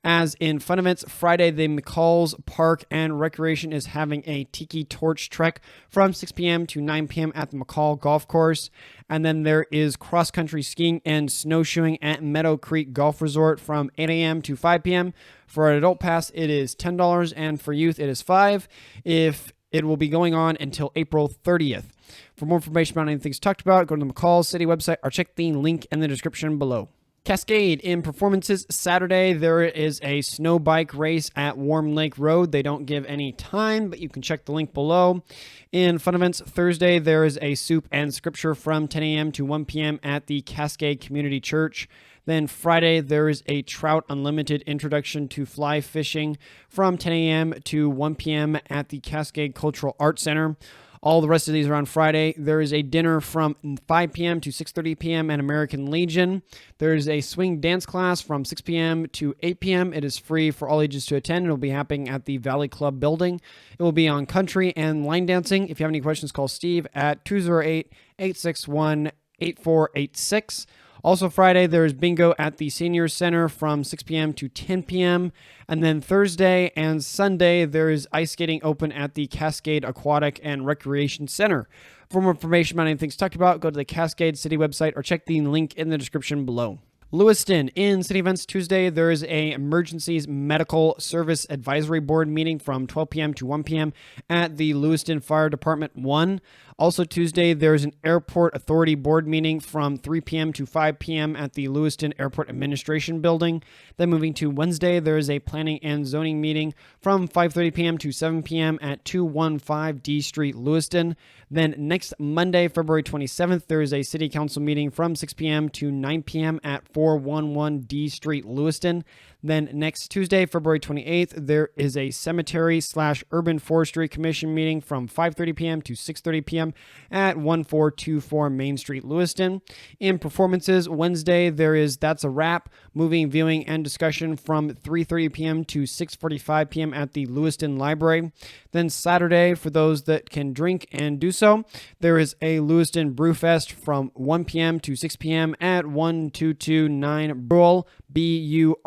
As in fun events, Friday, the McCall's Park and Recreation is having a Tiki Torch Trek from 6 p.m. to 9 p.m. at the McCall Golf Course. And then there is cross-country skiing and snowshoeing at Meadow Creek Golf Resort from 8 a.m. to 5 p.m. For an adult pass, it is $10, and for youth, it is $5. It will be going on until April 30th. For more information about anything talked about, go to the McCall City website or check the link in the description below. Cascade in performances Saturday, there is a snow bike race at Warm Lake Road. They don't give any time, but you can check the link below. In fun events Thursday, there is a soup and scripture from 10 a.m. to 1 p.m. at the Cascade Community Church. Then Friday, there is a Trout Unlimited Introduction to Fly Fishing from 10 a.m. to 1 p.m. at the Cascade Cultural Arts Center. All the rest of these are on Friday. There is a dinner from 5 p.m. to 6:30 p.m. at American Legion. There is a swing dance class from 6 p.m. to 8 p.m. It is free for all ages to attend. It will be happening at the Valley Club building. It will be on country and line dancing. If you have any questions, call Steve at 208-861-8486. Also Friday, there's bingo at the Senior Center from 6 p.m. to 10 p.m. And then Thursday and Sunday, there is ice skating open at the Cascade Aquatic and Recreation Center. For more information about anything talked about, go to the Cascade City website or check the link in the description below. Lewiston, in city events Tuesday, there is a Emergencies Medical Service Advisory Board meeting from 12 p.m. to 1 p.m. at the Lewiston Fire Department 1. Also Tuesday, there is an Airport Authority Board meeting from 3 p.m. to 5 p.m. at the Lewiston Airport Administration Building. Then moving to Wednesday, there is a Planning and Zoning meeting from 5:30 p.m. to 7 p.m. at 215 D Street, Lewiston. Then next Monday, February 27th, there is a City Council meeting from 6 p.m. to 9 p.m. at 411 D Street, Lewiston. Then next Tuesday, February 28th, there is a Cemetery/Urban Forestry Commission meeting from 5:30 p.m. to 6:30 p.m. at 1424 Main Street, Lewiston. In performances, Wednesday, there is That's a Wrap, moving, viewing, and discussion from 3:30 p.m. to 6:45 p.m. at the Lewiston Library. Then Saturday, for those that can drink and do so, there is a Lewiston Brewfest from 1 p.m. to 6 p.m. at 1229 Burrell, Burrell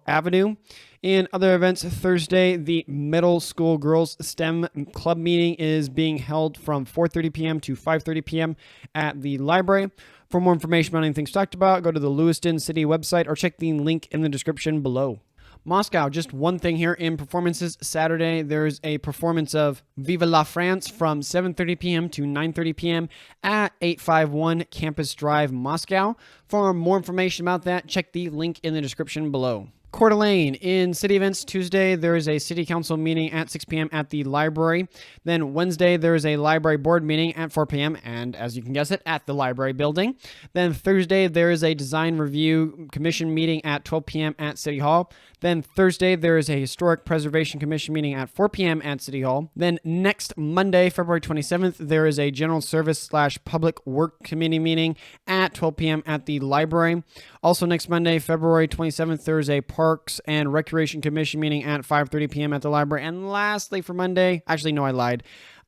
Avenue. In other events, Thursday, the Middle School Girls STEM Club meeting is being held from 4:30 p.m. to 5:30 p.m. at the library. For more information about anything talked about, go to the Lewiston City website or check the link in the description below. Moscow, just one thing here in performances. Saturday, there's a performance of Vive la France from 7:30 p.m. to 9:30 p.m. at 851 Campus Drive, Moscow. For more information about that, check the link in the description below. Coeur d'Alene, in city events Tuesday, there is a city council meeting at 6 p.m. at the library. Then Wednesday, there is a library board meeting at 4 p.m. and, as you can guess it, at the library building. Then Thursday, there is a design review commission meeting at 12 p.m. at City Hall. Then Thursday, there is a historic preservation commission meeting at 4 p.m. at City Hall. Then next Monday, February 27th, there is a general service/public work committee meeting at 12 p.m. at the library. Also next Monday, February 27th, there is a Parks and Recreation Commission meeting at 5:30 p.m. at the library. And lastly for Monday, actually no, I lied.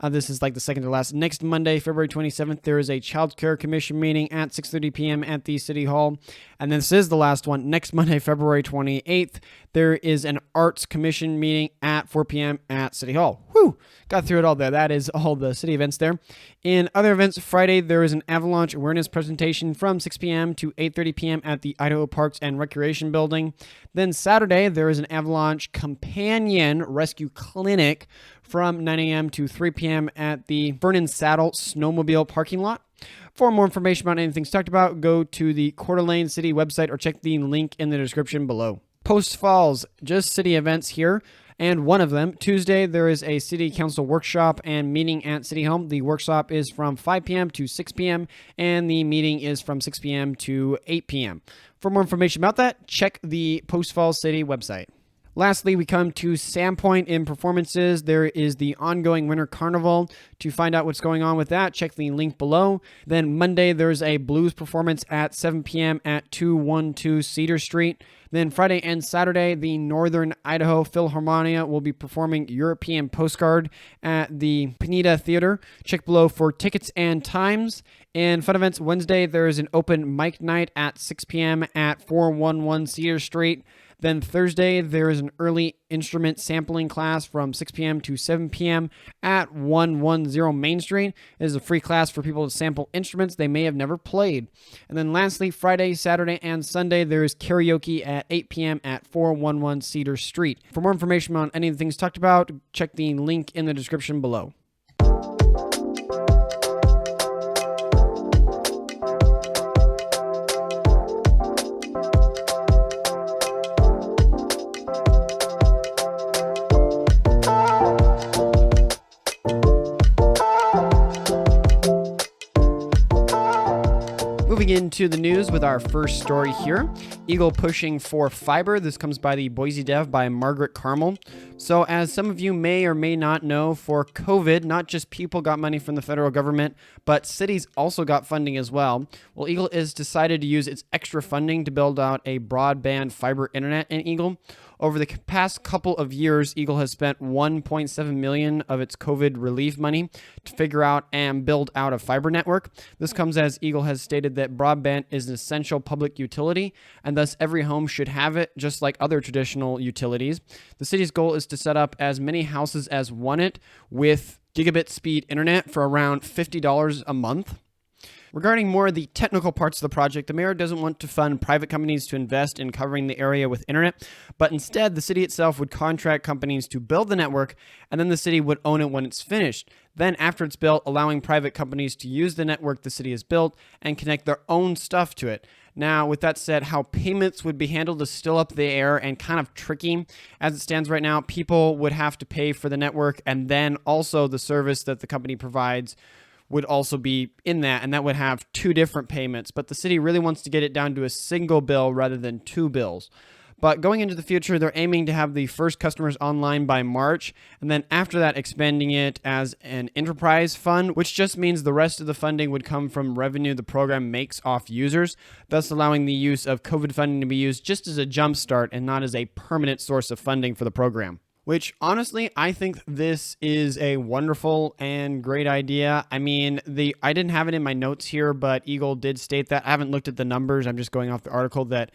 This is like the second to last. Next Monday, February 27th, there is a Child Care Commission meeting at 6:30 p.m. at the City Hall. And this is the last one. Next Monday, February 28th, there is an Arts Commission meeting at 4 p.m. at City Hall. Whew! Got through it all there. That is all the city events there. In other events, Friday, there is an avalanche awareness presentation from 6 p.m. to 8:30 p.m. at the Idaho Parks and Recreation Building. Then Saturday, there is an avalanche companion rescue clinic from 9 a.m. to 3 p.m. at the Vernon Saddle Snowmobile parking lot. For more information about anything talked about, go to the Coeur d'Alene City website or check the link in the description below. Post Falls, just city events here. And one of them, Tuesday, there is a city council workshop and meeting at City Hall. The workshop is from 5 p.m. to 6 p.m. and the meeting is from 6 p.m. to 8 p.m. For more information about that, check the Post Falls City website. Lastly, we come to Sandpoint in performances. There is the ongoing Winter Carnival. To find out what's going on with that, check the link below. Then Monday, there's a blues performance at 7 p.m. at 212 Cedar Street. Then Friday and Saturday, the Northern Idaho Philharmonia will be performing European Postcard at the Pineda Theater. Check below for tickets and times. And fun events Wednesday, there is an open mic night at 6 p.m. at 411 Cedar Street. Then Thursday, there is an early instrument sampling class from 6 p.m. to 7 p.m. at 110 Main Street. It is a free class for people to sample instruments they may have never played. And then lastly, Friday, Saturday, and Sunday, there is karaoke at 8 p.m. at 411 Cedar Street. For more information on any of the things talked about, check the link in the description below. Moving into the news with our first story here. Eagle pushing for fiber. This comes by the Boise Dev by Margaret Carmel. So as some of you may or may not know, for COVID, not just people got money from the federal government, but cities also got funding as well. Well, Eagle has decided to use its extra funding to build out a broadband fiber internet in Eagle. Over the past couple of years, Eagle has spent $1.7 million of its COVID relief money to figure out and build out a fiber network. This comes as Eagle has stated that broadband is an essential public utility, and thus every home should have it, just like other traditional utilities. The city's goal is to set up as many houses as want it with gigabit speed internet for around $50 a month. Regarding more of the technical parts of the project, the mayor doesn't want to fund private companies to invest in covering the area with internet, but instead the city itself would contract companies to build the network, and then the city would own it when it's finished. Then after it's built, allowing private companies to use the network the city has built and connect their own stuff to it. Now, with that said, how payments would be handled is still up in the air and kind of tricky. As it stands right now, people would have to pay for the network, and then also the service that the company provides would also be in that, and that would have two different payments. But the city really wants to get it down to a single bill rather than two bills. But going into the future, they're aiming to have the first customers online by March, and then after that, expanding it as an enterprise fund, which just means the rest of the funding would come from revenue the program makes off users, thus allowing the use of COVID funding to be used just as a jumpstart and not as a permanent source of funding for the program. Which, honestly, I think this is a wonderful and great idea. I mean, I didn't have it in my notes here, but Eagle did state that. I haven't looked at the numbers. I'm just going off the article that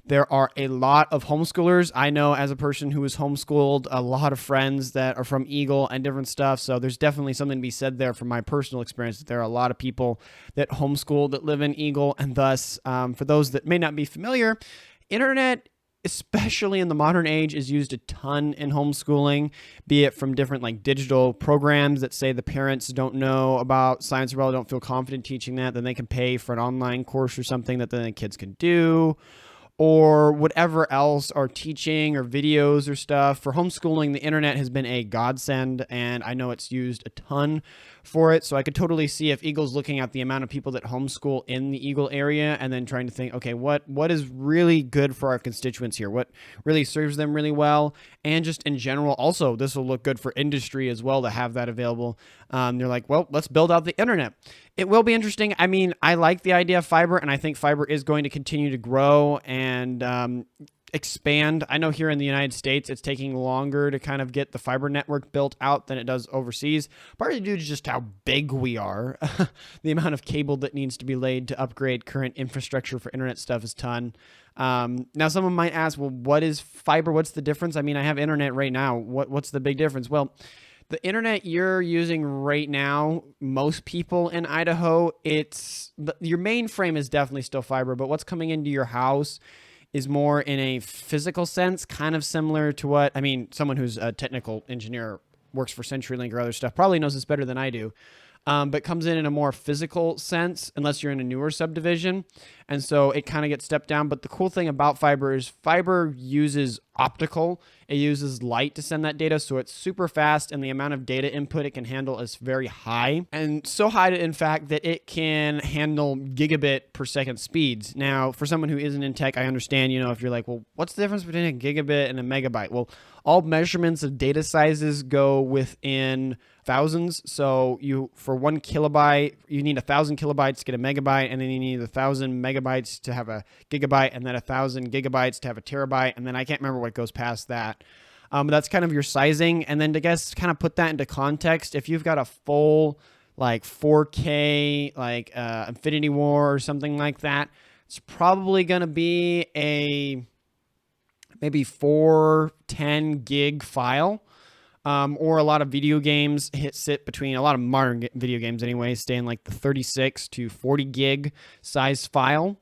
there are a lot of homeschoolers. I know as a person who was homeschooled, a lot of friends that are from Eagle and different stuff. So there's definitely something to be said there from my personal experience that there are a lot of people that homeschool that live in Eagle. And thus, for those that may not be familiar, internet, especially in the modern age, is used a ton in homeschooling, be it from different like digital programs that say the parents don't know about science or well, don't feel confident teaching that, then they can pay for an online course or something that then the kids can do, or whatever else, or teaching or videos or stuff. For homeschooling, the internet has been a godsend, and I know it's used a ton for it. So I could totally see if Eagle's looking at the amount of people that homeschool in the Eagle area and then trying to think, okay, what is really good for our constituents here? What really serves them really well? And just in general, also, this will look good for industry as well to have that available. They're like, well, let's build out the internet. It will be interesting. I mean, I like the idea of fiber, and I think fiber is going to continue to grow and expand. I know here in the United States, it's taking longer to kind of get the fiber network built out than it does overseas, partly due to just how big we are. The amount of cable that needs to be laid to upgrade current infrastructure for internet stuff is a ton. Now, someone might ask, well, what is fiber? What's the difference? I mean, I have internet right now. What's the big difference? Well, the internet you're using right now, most people in Idaho, your main frame is definitely still fiber, but what's coming into your house is more in a physical sense, kind of similar to someone who's a technical engineer, works for CenturyLink or other stuff, probably knows this better than I do. But comes in a more physical sense, unless you're in a newer subdivision. And so it kind of gets stepped down. But the cool thing about fiber is fiber uses optical. It uses light to send that data. So it's super fast, and the amount of data input it can handle is very high. And so high, in fact, that it can handle gigabit per second speeds. Now, for someone who isn't in tech, I understand, if you're like, well, what's the difference between a gigabit and a megabyte? Well, all measurements of data sizes go within thousands. So for 1 kilobyte, you need 1,000 kilobytes to get a megabyte, and then you need 1,000 megabytes to have a gigabyte, and then 1,000 gigabytes to have a terabyte, and then I can't remember what goes past that. That's kind of your sizing. And then to kind of put that into context, if you've got a full 4K Infinity War or something like that, it's probably going to be maybe 410 gig file. Or a lot of video games sit between, a lot of modern video games anyway, stay in like the 36 to 40 gig size file.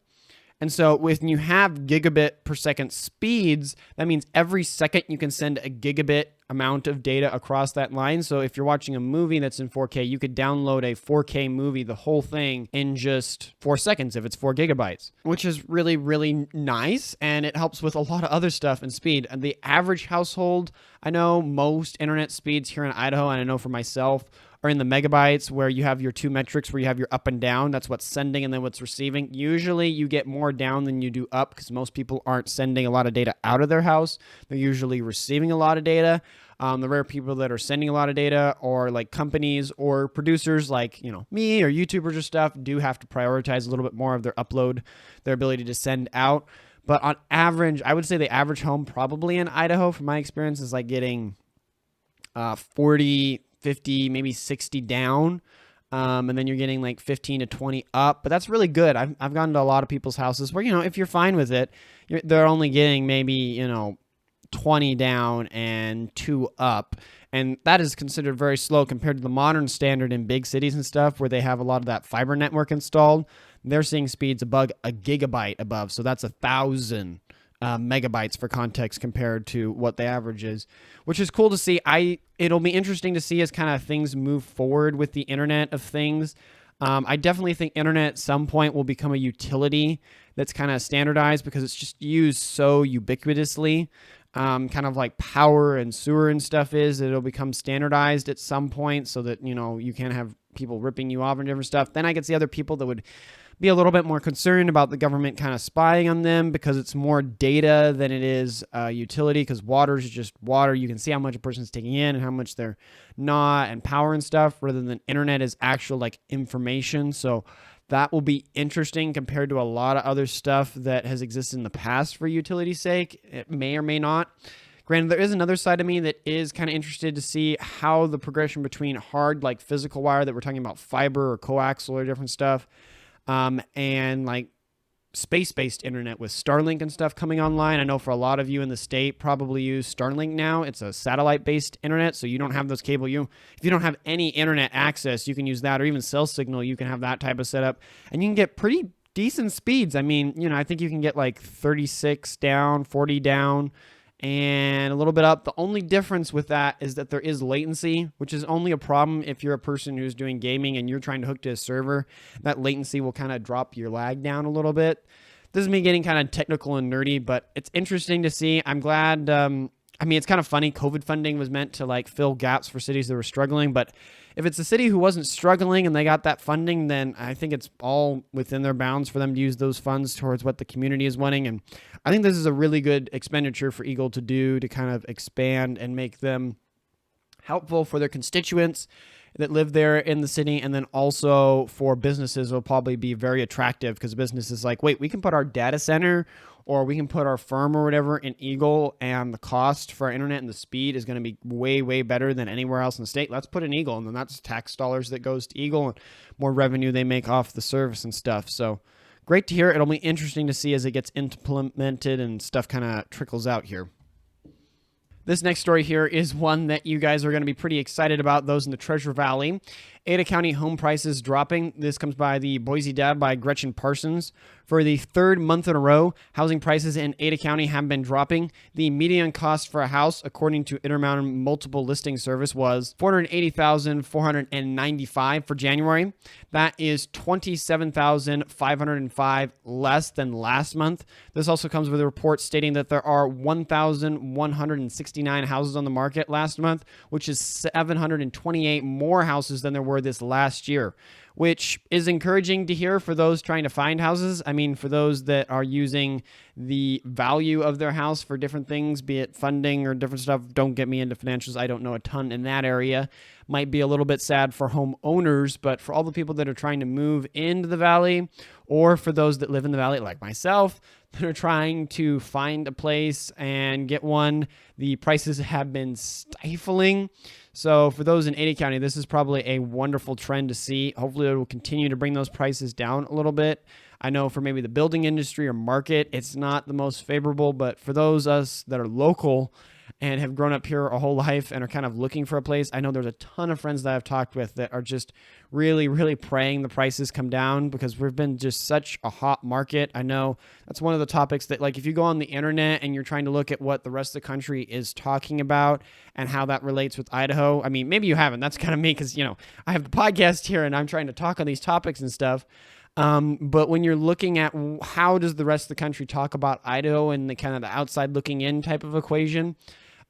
And so when you have gigabit per second speeds, that means every second you can send a gigabit amount of data across that line. So if you're watching a movie that's in 4K, you could download a 4K movie, the whole thing, in just 4 seconds if it's 4 gigabytes, which is really, really nice. And it helps with a lot of other stuff and speed. And the average household, I know most internet speeds here in Idaho, and I know for myself, are in the megabytes, where you have your two metrics, where you have your up and down. That's what's sending and then what's receiving. Usually you get more down than you do up, because most people aren't sending a lot of data out of their house. They're usually receiving a lot of data. The rare people that are sending a lot of data, or like companies or producers like, me or YouTubers or stuff, do have to prioritize a little bit more of their upload, their ability to send out. But on average, I would say the average home probably in Idaho, from my experience, is like getting 40, 50, maybe 60 down. And then you're getting like 15 to 20 up. But that's really good. I've gone to a lot of people's houses where, if you're fine with it, they're only getting maybe, 20 down and 2 up. And that is considered very slow compared to the modern standard in big cities and stuff, where they have a lot of that fiber network installed. They're seeing speeds above a gigabyte above. So that's 1,000 megabytes for context compared to what the average is, which is cool to see. It'll be interesting to see as kind of things move forward with the Internet of Things. I definitely think internet at some point will become a utility that's kind of standardized, because it's just used so ubiquitously. Kind of like power and sewer and stuff it'll become standardized at some point, so that, you can't have people ripping you off and different stuff. Then I could see other people that would be a little bit more concerned about the government kind of spying on them, because it's more data than it is utility, because water is just water. You can see how much a person's taking in and how much they're not, and power and stuff, rather than internet is actual like information. So that will be interesting compared to a lot of other stuff that has existed in the past for utility's sake. It may or may not. Granted, there is another side of me that is kind of interested to see how the progression between hard, like physical wire that we're talking about, fiber or coaxial or different stuff, and like space-based internet with Starlink and stuff coming online. I know for a lot of you in the state probably use Starlink now. It's a satellite-based internet, so you don't have those cable. If you don't have any internet access, you can use that, or even cell signal. You can have that type of setup, and you can get pretty decent speeds. I mean, I think you can get like 36 down, 40 down, and a little bit up. The only difference with that is that there is latency, which is only a problem if you're a person who's doing gaming and you're trying to hook to a server. That latency will kind of drop your lag down a little bit. This is me getting kind of technical and nerdy, but it's interesting to see. I'm glad. It's kind of funny. COVID funding was meant to like fill gaps for cities that were struggling, but if it's a city who wasn't struggling and they got that funding, then I think it's all within their bounds for them to use those funds towards what the community is wanting. And I think this is a really good expenditure for Eagle to do, to kind of expand and make them helpful for their constituents that live there in the city. And then also for businesses, will probably be very attractive, because businesses like, wait, we can put our data center or we can put our firm or whatever in Eagle, and the cost for our internet and the speed is going to be way, way better than anywhere else in the state. Let's put in Eagle, and then that's tax dollars that goes to Eagle and more revenue they make off the service and stuff. So great to hear. It'll be interesting to see as it gets implemented and stuff kind of trickles out here. This next story here is one that you guys are going to be pretty excited about, those in the Treasure Valley. Ada County home prices dropping. This comes by the Boise Dad by Gretchen Parsons. For the third month in a row, housing prices in Ada County have been dropping. The median cost for a house, according to Intermountain Multiple Listing Service, was $480,495 for January. That is $27,505 less than last month. This also comes with a report stating that there are 1,169 houses on the market last month, which is 728 more houses than there were this last year, which is encouraging to hear for those trying to find houses. I mean, for those that are using the value of their house for different things, be it funding or different stuff. Don't get me into financials. I don't know a ton in that area. Might be a little bit sad for home owners, but for all the people that are trying to move into the valley, or for those that live in the valley like myself, that are trying to find a place and get one, the prices have been stifling. So for those in Ada County, this is probably a wonderful trend to see. Hopefully it will continue to bring those prices down a little bit. I know for maybe the building industry or market, it's not the most favorable, but for those us that are local and have grown up here a whole life and are kind of looking for a place, I know there's a ton of friends that I've talked with that are just really, really praying the prices come down because we've been just such a hot market. I know that's one of the topics that, like, if you go on the internet and you're trying to look at what the rest of the country is talking about and how that relates with Idaho, I mean, maybe you haven't. That's kind of me because, I have the podcast here and I'm trying to talk on these topics and stuff. But when you're looking at how does the rest of the country talk about Idaho and the kind of the outside looking in type of equation,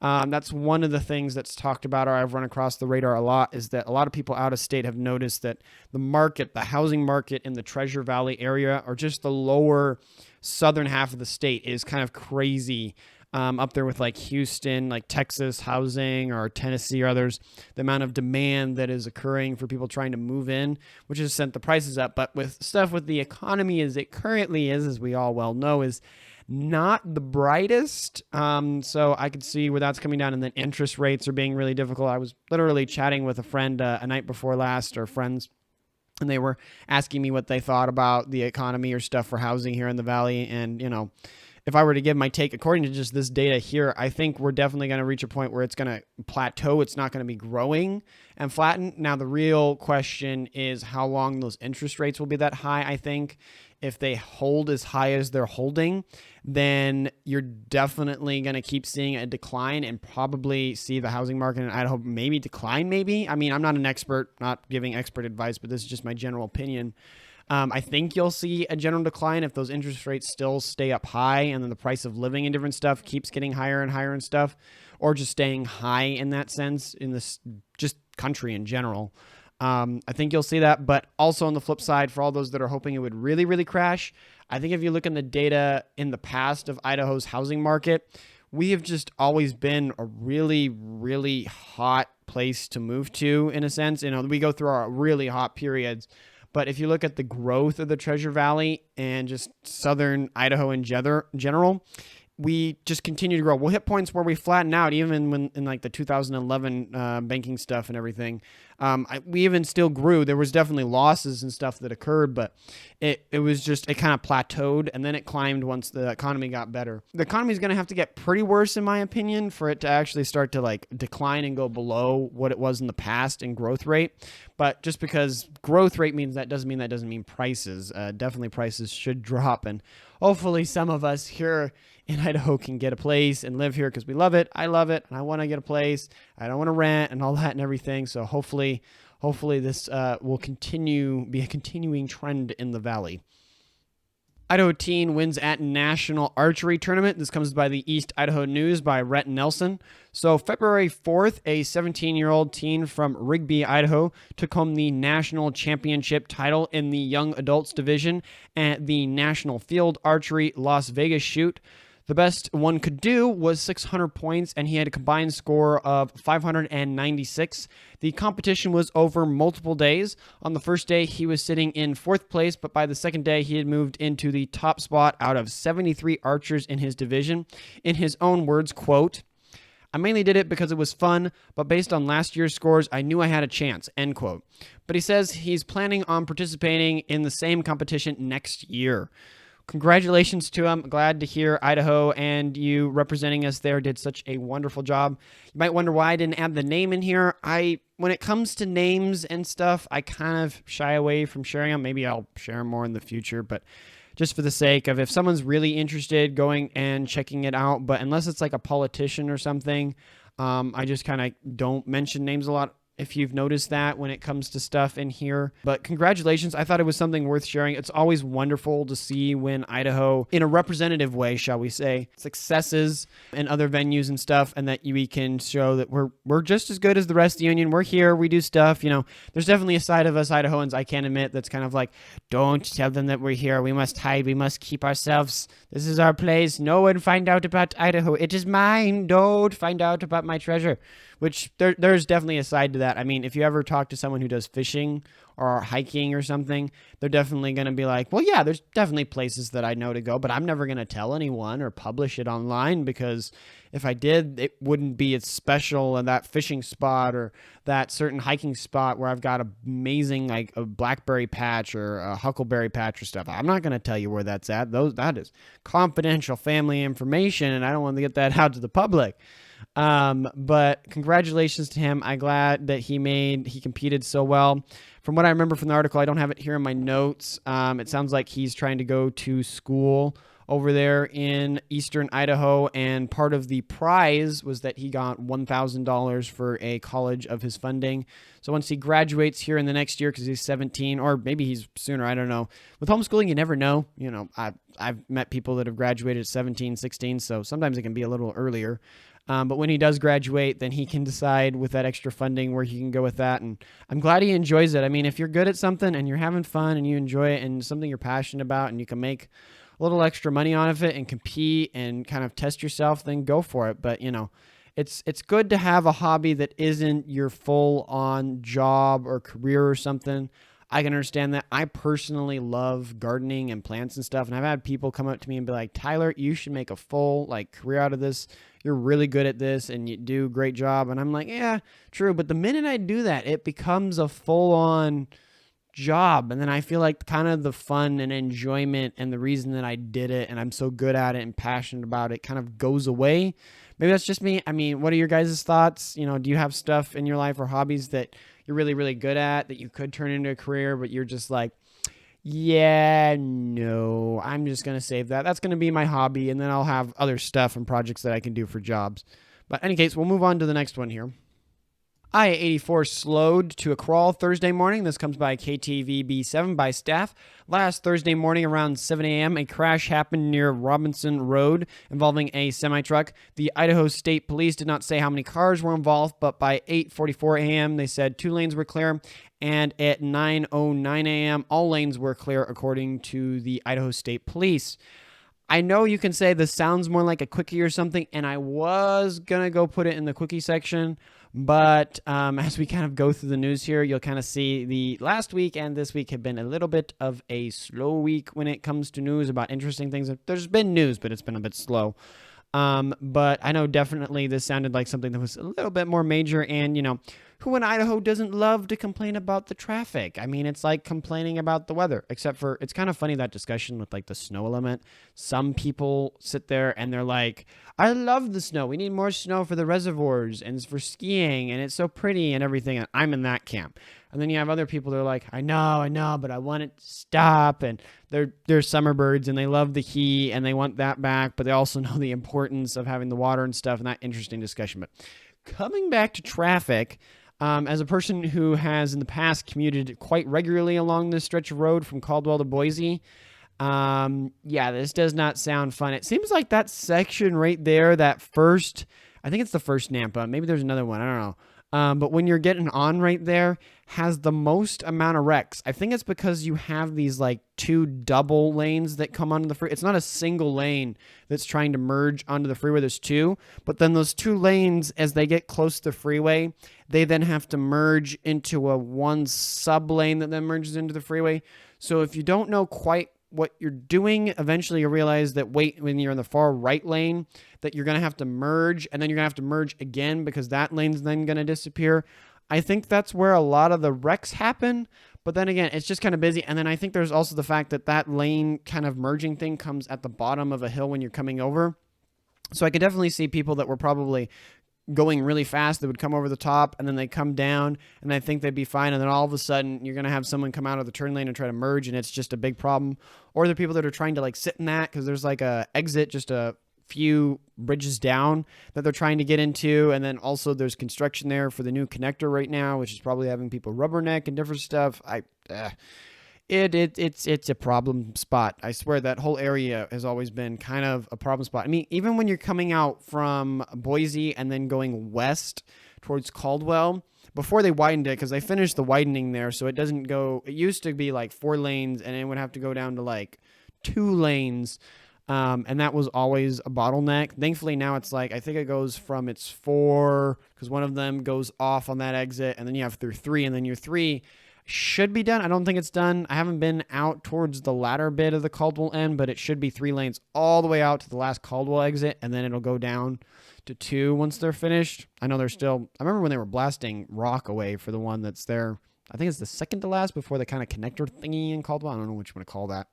that's one of the things that's talked about, or I've run across the radar a lot, is that a lot of people out of state have noticed that the housing market in the Treasure Valley area, or just the lower southern half of the state, is kind of crazy. Up there with like Houston, like Texas housing, or Tennessee or others, the amount of demand that is occurring for people trying to move in, which has sent the prices up. But with the economy as it currently is, as we all well know, is not the brightest. So I could see where that's coming down, and then interest rates are being really difficult. I was literally chatting with a friend a night before last, or friends, and they were asking me what they thought about the economy or stuff for housing here in the Valley. And, if I were to give my take, according to just this data here, I think we're definitely going to reach a point where it's going to plateau. It's not going to be growing and flatten. Now, the real question is how long those interest rates will be that high. I think if they hold as high as they're holding, then you're definitely going to keep seeing a decline and probably see the housing market in Idaho maybe decline, maybe. I mean, I'm not an expert, not giving expert advice, but this is just my general opinion. I think you'll see a general decline if those interest rates still stay up high, and then the price of living and different stuff keeps getting higher and higher and stuff, or just staying high in that sense in this just country in general. I think you'll see that. But also on the flip side, for all those that are hoping it would really, really crash, I think if you look in the data in the past of Idaho's housing market, we have just always been a really, really hot place to move to, in a sense. We go through our really hot periods. But if you look at the growth of the Treasure Valley and just southern Idaho in general, we just continue to grow. We'll hit points where we flatten out, even when in like the 2011 banking stuff and everything. We even still grew. There was definitely losses and stuff that occurred, but it kind of plateaued, and then it climbed once the economy got better. The economy is going to have to get pretty worse, in my opinion, for it to actually start to like decline and go below what it was in the past in growth rate. But just because growth rate means that doesn't mean prices. Definitely prices should drop, and hopefully some of us here in Idaho can get a place and live here because we love it. I love it, and I want to get a place. I don't want to rent and all that and everything. So hopefully this will be a continuing trend in the Valley. Idaho teen wins at national archery tournament. This comes by the East Idaho News by Rhett Nelson. So February 4th, a 17-year-old teen from Rigby, Idaho, took home the national championship title in the young adults division at the National Field Archery Las Vegas shoot. The best one could do was 600 points, and he had a combined score of 596. The competition was over multiple days. On the first day, he was sitting in fourth place, but by the second day, he had moved into the top spot out of 73 archers in his division. In his own words, quote, "I mainly did it because it was fun, but based on last year's scores, I knew I had a chance," end quote. But he says he's planning on participating in the same competition next year. Congratulations to him. Glad to hear Idaho and you representing us there did such a wonderful job. You might wonder why I didn't add the name in here. When it comes to names and stuff, I kind of shy away from sharing them. Maybe I'll share them more in the future, but just for the sake of if someone's really interested, going and checking it out. But unless it's like a politician or something, I just kind of don't mention names a lot, if you've noticed that when it comes to stuff in here. But congratulations. I thought it was something worth sharing. It's always wonderful to see when Idaho, in a representative way, shall we say, successes in other venues and stuff, and that we can show that we're just as good as the rest of the union. We're here. We do stuff. There's definitely a side of us Idahoans, I can't admit, that's kind of like, don't tell them that we're here. We must hide. We must keep ourselves. This is our place. No one find out about Idaho. It is mine. Don't find out about my treasure. which there's definitely a side to that. I mean, if you ever talk to someone who does fishing or hiking or something, they're definitely going to be like, well, yeah, there's definitely places that I know to go, but I'm never going to tell anyone or publish it online, because if I did, it wouldn't be as special in that fishing spot or that certain hiking spot where I've got amazing, like a blackberry patch or a huckleberry patch or stuff. I'm not going to tell you where that's at. That is confidential family information, and I don't want to get that out to the public. But congratulations to him. I'm glad that he competed so well. From what I remember from the article, I don't have it here in my notes. It sounds like he's trying to go to school over there in eastern Idaho, and part of the prize was that he got $1,000 for a college of his funding. So once he graduates here in the next year, because he's 17, or maybe he's sooner, I don't know. With homeschooling, you never know. You know, I've met people that have graduated at 17, 16, so sometimes it can be a little earlier. But when he does graduate, then he can decide with that extra funding where he can go with that. And I'm glad he enjoys it. I mean, if you're good at something and you're having fun and you enjoy it and something you're passionate about and you can make a little extra money out of it and compete and kind of test yourself, then go for it. But, you know, it's good to have a hobby that isn't your full-on job or career or something. I can understand that. I personally love gardening and plants and stuff, and I've had people come up to me and be like, Tyler, you should make a full career out of this. You're really good at this and you do a great job. And I'm like, yeah, true. But the minute I do that, it becomes a full-on job. And then I feel like kind of the fun and enjoyment and the reason that I did it and I'm so good at it and passionate about it kind of goes away. Maybe that's just me. I mean, what are your guys' thoughts? You know, do you have stuff in your life or hobbies that you're really, really good at that you could turn into a career, but you're just like, yeah, no, I'm just going to save that. That's going to be my hobby, and then I'll have other stuff and projects that I can do for jobs. But in any case, we'll move on to the next one here. I-84 slowed to a crawl Thursday morning. This comes by KTVB7 by staff. Last Thursday morning around 7 a.m., a crash happened near Robinson Road involving a semi-truck. The Idaho State Police did not say how many cars were involved, but by 8:44 a.m., they said 2 lanes were clear. And at 9:09 a.m., all lanes were clear, according to the Idaho State Police. I know you can say this sounds more like a quickie or something, and I was going to go put it in the quickie section, but as we kind of go through the news here, you'll kind of see the last week and this week have been a little bit of a slow week when it comes to news about interesting things. There's been news, but it's been a bit slow. But I know definitely this sounded like something that was a little bit more major, and, you know, who in Idaho doesn't love to complain about the traffic? I mean, it's like complaining about the weather, except for it's kind of funny, that discussion with like the snow element. Some people sit there and they're like, I love the snow. We need more snow for the reservoirs and for skiing, and it's so pretty and everything. And I'm in that camp. And then you have other people that are like, I know, but I want it to stop. And they're summer birds and they love the heat and they want that back, but they also know the importance of having the water and stuff, and that interesting discussion. But coming back to traffic, as a person who has in the past commuted quite regularly along this stretch of road from Caldwell to Boise, yeah, this does not sound fun. It seems like that section right there, that first, I think it's the first Nampa, maybe there's another one, I don't know. But when you're getting on right there, has the most amount of wrecks. I think it's because you have these like 2 double lanes that come onto the freeway. It's not a single lane that's trying to merge onto the freeway. There's 2, but then those 2 lanes, as they get close to the freeway, they then have to merge into a 1 sub lane that then merges into the freeway. So if you don't know quite what you're doing, eventually you realize that when you're in the far right lane, that you're going to have to merge, and then you're going to have to merge again because that lane's then going to disappear. I think that's where a lot of the wrecks happen, but then again, it's just kind of busy. And then I think there's also the fact that that lane kind of merging thing comes at the bottom of a hill when you're coming over. So I could definitely see people that were probably going really fast that would come over the top, and then they come down and I think they'd be fine, and then all of a sudden you're going to have someone come out of the turn lane and try to merge, and it's just a big problem. Or the people that are trying to like sit in that because there's like a exit just a few bridges down that they're trying to get into, and then also there's construction there for the new connector right now, which is probably having people rubberneck and different stuff. It's a problem spot. I swear that whole area has always been kind of a problem spot. I mean, even when you're coming out from Boise and then going west towards Caldwell, before they widened it, because they finished the widening there, so it doesn't go, it used to be like 4 lanes, and it would have to go down to like 2 lanes And that was always a bottleneck. Thankfully, now it's like, I think it goes from its 4, because one of them goes off on that exit, and then you have through 3, and then your 3 should be done. I don't think it's done. I haven't been out towards the latter bit of the Caldwell end, but it should be 3 lanes all the way out to the last Caldwell exit, and then it'll go down to 2 once they're finished. I know they're still, I remember when they were blasting rock away for the one that's there. I think it's the second to last before the kind of connector thingy in Caldwell. I don't know what you want to call that.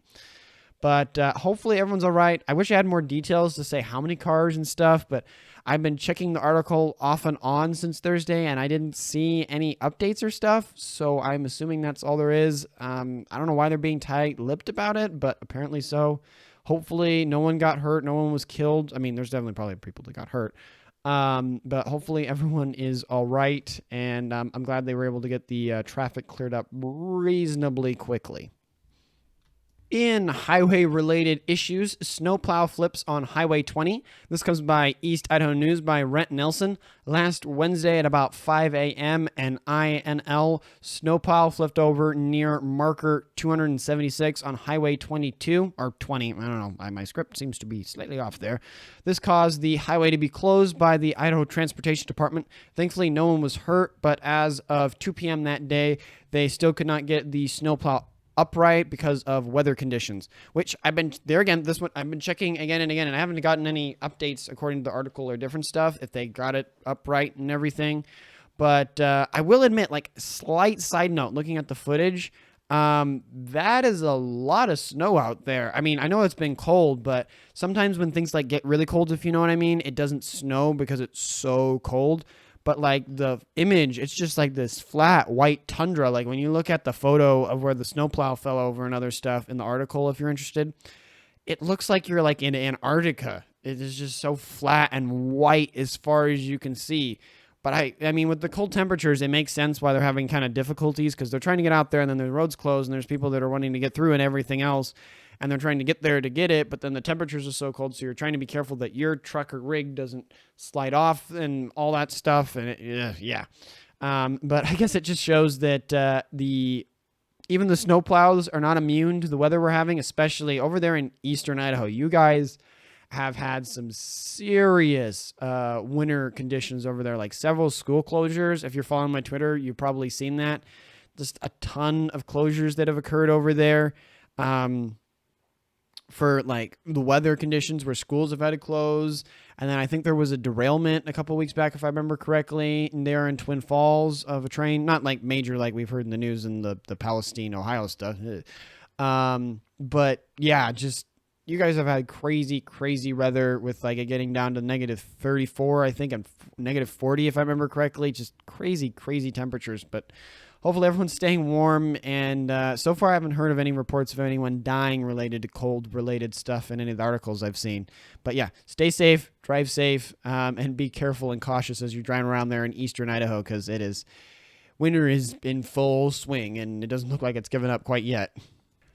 But hopefully everyone's all right. I wish I had more details to say how many cars and stuff, but I've been checking the article off and on since Thursday, and I didn't see any updates or stuff, so I'm assuming that's all there is. I don't know why they're being tight-lipped about it, but apparently so. Hopefully no one got hurt, no one was killed. I mean, there's definitely probably people that got hurt. But hopefully everyone is all right, and I'm glad they were able to get the traffic cleared up reasonably quickly. In highway-related issues, snowplow flips on Highway 20. This comes by East Idaho News by Rent Nelson. Last Wednesday at about 5 a.m., an INL snowplow flipped over near marker 276 on Highway 22, or 20, I don't know, my script seems to be slightly off there. This caused the highway to be closed by the Idaho Transportation Department. Thankfully, no one was hurt, but as of 2 p.m. that day, they still could not get the snowplow upright because of weather conditions, which I've been there again. This one I've been checking again and again, and I haven't gotten any updates according to the article or different stuff if they got it upright and everything. But I will admit, like, slight side note, looking at the footage, that is a lot of snow out there. I mean, I know it's been cold, but sometimes when things like get really cold, if you know what I mean, it doesn't snow because it's so cold. But like the image, it's just like this flat white tundra. Like when you look at the photo of where the snowplow fell over and other stuff in the article, if you're interested, it looks like you're like in Antarctica. It is just so flat and white as far as you can see. But I mean, with the cold temperatures, it makes sense why they're having kind of difficulties, because they're trying to get out there and then the road's closed and there's people that are wanting to get through and everything else. And they're trying to get there to get it, but then the temperatures are so cold, so you're trying to be careful that your truck or rig doesn't slide off and all that stuff. And yeah. But I guess it just shows that even the snowplows are not immune to the weather we're having, especially over there in eastern Idaho. You guys have had some serious winter conditions over there, like several school closures. If you're following my Twitter, you've probably seen that. Just a ton of closures that have occurred over there. For like the weather conditions where schools have had to close. And then I think there was a derailment a couple weeks back, if I remember correctly, there in Twin Falls of a train, not like major, like we've heard in the news and the Palestine, Ohio stuff. But yeah, just you guys have had crazy weather with like it getting down to negative 34, I think, and negative 40, if I remember correctly, just crazy temperatures. But hopefully everyone's staying warm, and so far I haven't heard of any reports of anyone dying related to cold-related stuff in any of the articles I've seen. But yeah, stay safe, drive safe, and be careful and cautious as you're driving around there in eastern Idaho, because winter is in full swing, and it doesn't look like it's given up quite yet.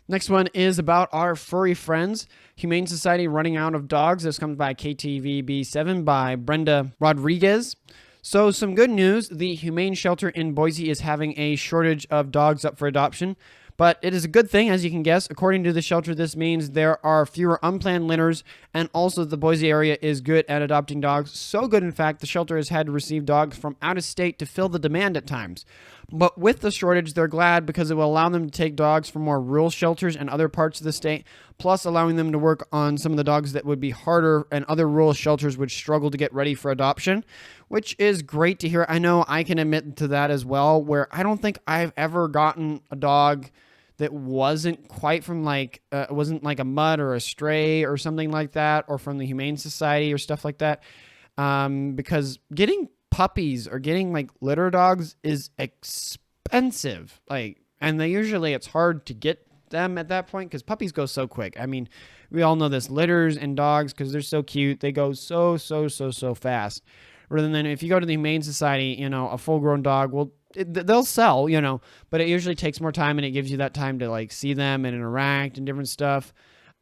Next one is about our furry friends. Humane Society running out of dogs. This comes by KTVB7 by Brenda Rodriguez. So some good news, the Humane shelter in Boise is having a shortage of dogs up for adoption, but it is a good thing, as you can guess. According to the shelter, this means there are fewer unplanned litters, and also the Boise area is good at adopting dogs. So good, in fact, the shelter has had to receive dogs from out of state to fill the demand at times. But with the shortage, they're glad because it will allow them to take dogs from more rural shelters and other parts of the state, plus allowing them to work on some of the dogs that would be harder and other rural shelters would struggle to get ready for adoption, which is great to hear. I know I can admit to that as well, where I don't think I've ever gotten a dog that wasn't quite from wasn't like a mutt or a stray or something like that, or from the Humane Society or stuff like that. Because getting puppies or getting like litter dogs is expensive. And it's hard to get them at that point because puppies go so quick. I mean, we all know this, litters and dogs, because they're so cute, they go so fast. Rather than if you go to the Humane Society, a full-grown dog they'll sell, but it usually takes more time, and it gives you that time to like see them and interact and different stuff.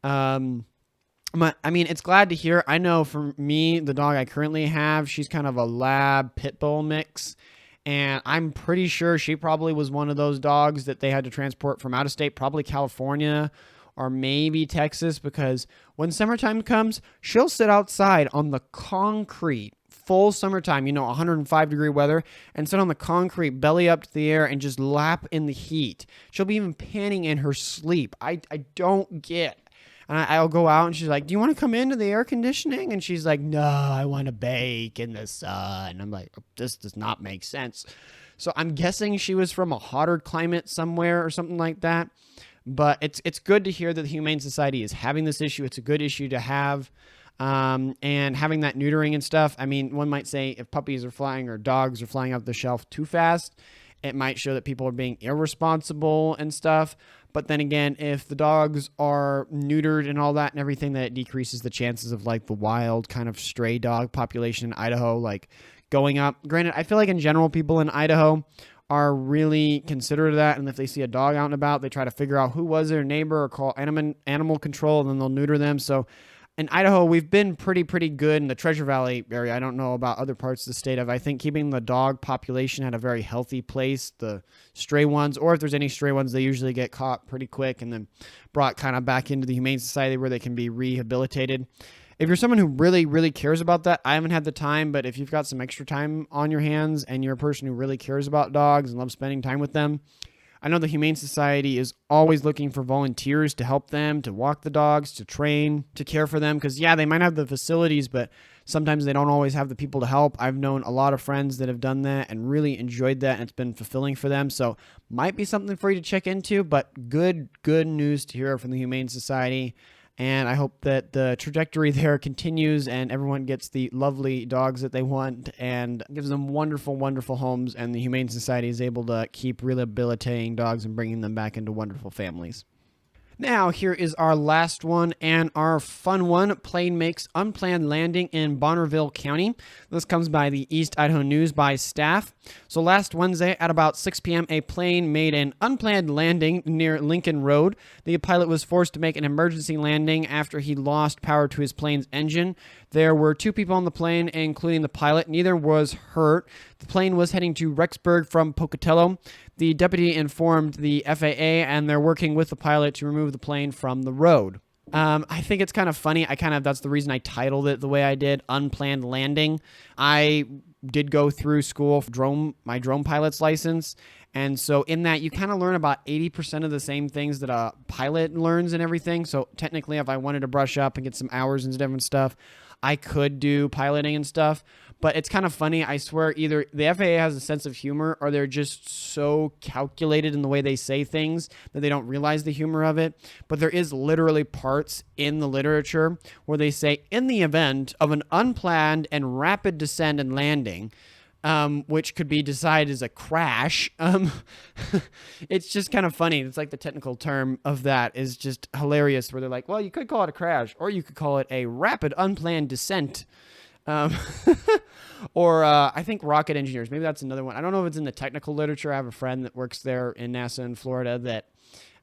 It's glad to hear. I know for me, the dog I currently have, she's kind of a lab pit bull mix, and I'm pretty sure she probably was one of those dogs that they had to transport from out of state, probably California or maybe Texas, because when summertime comes, she'll sit outside on the concrete, full summertime, 105-degree weather, and sit on the concrete, belly up to the air, and just lap in the heat. She'll be even panting in her sleep. I don't get. And I'll go out, and she's like, do you want to come into the air conditioning? And she's like, no, I want to bake in the sun. I'm like, this does not make sense. So I'm guessing she was from a hotter climate somewhere or something like that. But it's good to hear that the Humane Society is having this issue. It's a good issue to have. And having that neutering and stuff. I mean, one might say if puppies are flying or dogs are flying off the shelf too fast, it might show that people are being irresponsible and stuff. But then again, if the dogs are neutered and all that and everything, that it decreases the chances of like the wild kind of stray dog population in Idaho, like going up. Granted, I feel like in general, people in Idaho are really considerate of that. And if they see a dog out and about, they try to figure out who was their neighbor or call animal control, and then they'll neuter them. So in Idaho, we've been pretty good in the Treasure Valley area. I don't know about other parts of the state. I think keeping the dog population at a very healthy place. The stray ones, or if there's any stray ones, they usually get caught pretty quick and then brought kind of back into the Humane Society where they can be rehabilitated. If you're someone who really cares about that, I haven't had the time, but if you've got some extra time on your hands and you're a person who really cares about dogs and loves spending time with them, I know the Humane Society is always looking for volunteers to help them, to walk the dogs, to train, to care for them. Because, yeah, they might have the facilities, but sometimes they don't always have the people to help. I've known a lot of friends that have done that and really enjoyed that, and it's been fulfilling for them. So might be something for you to check into, but good news to hear from the Humane Society. And I hope that the trajectory there continues and everyone gets the lovely dogs that they want and gives them wonderful homes, and the Humane Society is able to keep rehabilitating dogs and bringing them back into wonderful families. Now, here is our last one and our fun one. Plane makes unplanned landing in Bonneville County. This comes by the East Idaho News by staff. So last Wednesday at about 6 p.m., a plane made an unplanned landing near Lincoln Road. The pilot was forced to make an emergency landing after he lost power to his plane's engine. There were 2 people on the plane, including the pilot. Neither was hurt. The plane was heading to Rexburg from Pocatello. The deputy informed the FAA, and they're working with the pilot to remove the plane from the road. I think it's kind of funny. That's the reason I titled it the way I did, Unplanned Landing. I did go through school for my drone pilot's license. And so in that, you kind of learn about 80% of the same things that a pilot learns and everything. So technically, if I wanted to brush up and get some hours and different stuff, I could do piloting and stuff. But it's kind of funny. I swear either the FAA has a sense of humor or they're just so calculated in the way they say things that they don't realize the humor of it. But there is literally parts in the literature where they say, in the event of an unplanned and rapid descent and landing, which could be decided as a crash. It's just kind of funny. It's like the technical term of that is just hilarious, where they're like, well, you could call it a crash, or you could call it a rapid unplanned descent. Or I think rocket engineers, maybe that's another one. I don't know if it's in the technical literature. I have a friend that works there in NASA in Florida that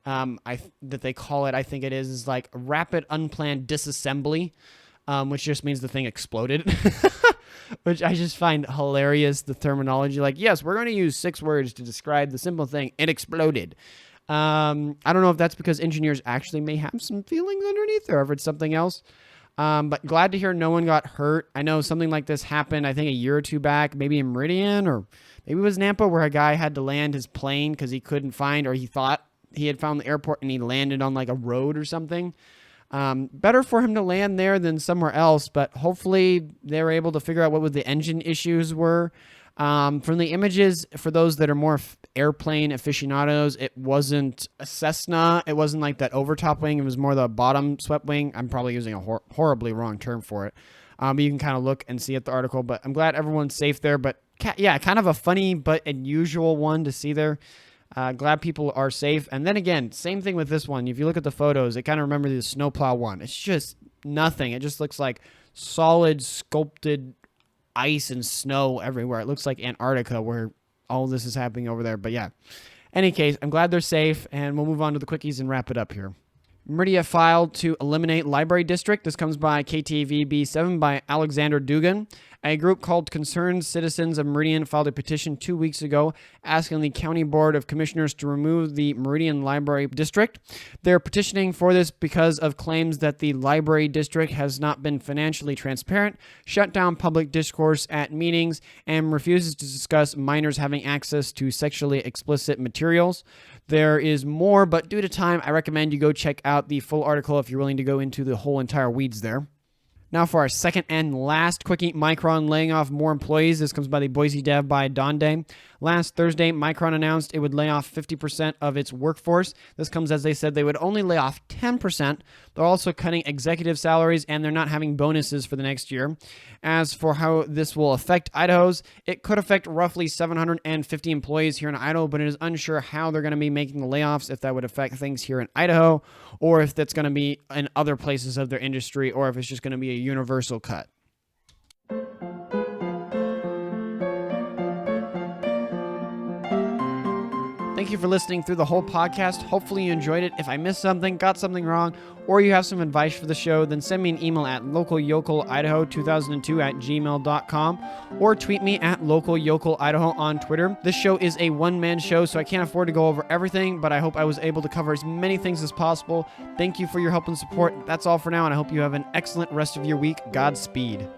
that they call it, I think it is like rapid unplanned disassembly, which just means the thing exploded. Which I just find hilarious, the terminology. Like, yes, we're going to use 6 words to describe the simple thing. It exploded. I don't know if that's because engineers actually may have some feelings underneath, or if it's something else. But glad to hear no one got hurt. I know something like this happened, I think, a year or 2 back, maybe in Meridian, or maybe it was Nampa, where a guy had to land his plane because he couldn't find, or he thought he had found the airport and he landed on like a road or something. Better for him to land there than somewhere else, but hopefully they were able to figure out what the engine issues were. From the images, for those that are more airplane aficionados, it wasn't a Cessna. It wasn't like that overtop wing. It was more the bottom swept wing. I'm probably using a horribly wrong term for it. But you can kind of look and see at the article. But I'm glad everyone's safe there. But yeah, kind of a funny but unusual one to see there. Glad people are safe. And then again, same thing with this one. If you look at the photos, it kind of remembers the Snowplow one. It's just nothing. It just looks like solid sculpted ice and snow everywhere. It looks like Antarctica where all this is happening over there. But yeah, any case, I'm glad they're safe, and we'll move on to the quickies and wrap it up here. Meridian filed to eliminate library district. This comes by KTVB 7 by Alexander Dugan. A group called Concerned Citizens of Meridian filed a petition 2 weeks ago asking the County Board of Commissioners to remove the Meridian Library District. They're petitioning for this because of claims that the library district has not been financially transparent, shut down public discourse at meetings, and refuses to discuss minors having access to sexually explicit materials. There is more, but due to time, I recommend you go check out the full article if you're willing to go into the whole entire weeds there. Now for our second and last quickie, Micron laying off more employees. This comes by the Boise Dev by Donde. Last Thursday, Micron announced it would lay off 50% of its workforce. This comes as they said they would only lay off 10%. They're also cutting executive salaries, and they're not having bonuses for the next year. As for how this will affect Idaho's, it could affect roughly 750 employees here in Idaho, but it is unsure how they're going to be making the layoffs, if that would affect things here in Idaho, or if that's going to be in other places of their industry, or if it's just going to be a universal cut. Thank you for listening through the whole podcast. Hopefully you enjoyed it. If I missed something, got something wrong, or you have some advice for the show, then send me an email at localyokelidaho2002@gmail.com or tweet me at localyokelidaho on Twitter. This show is a one-man show, so I can't afford to go over everything, but I hope I was able to cover as many things as possible. Thank you for your help and support. That's all for now, and I hope you have an excellent rest of your week. Godspeed.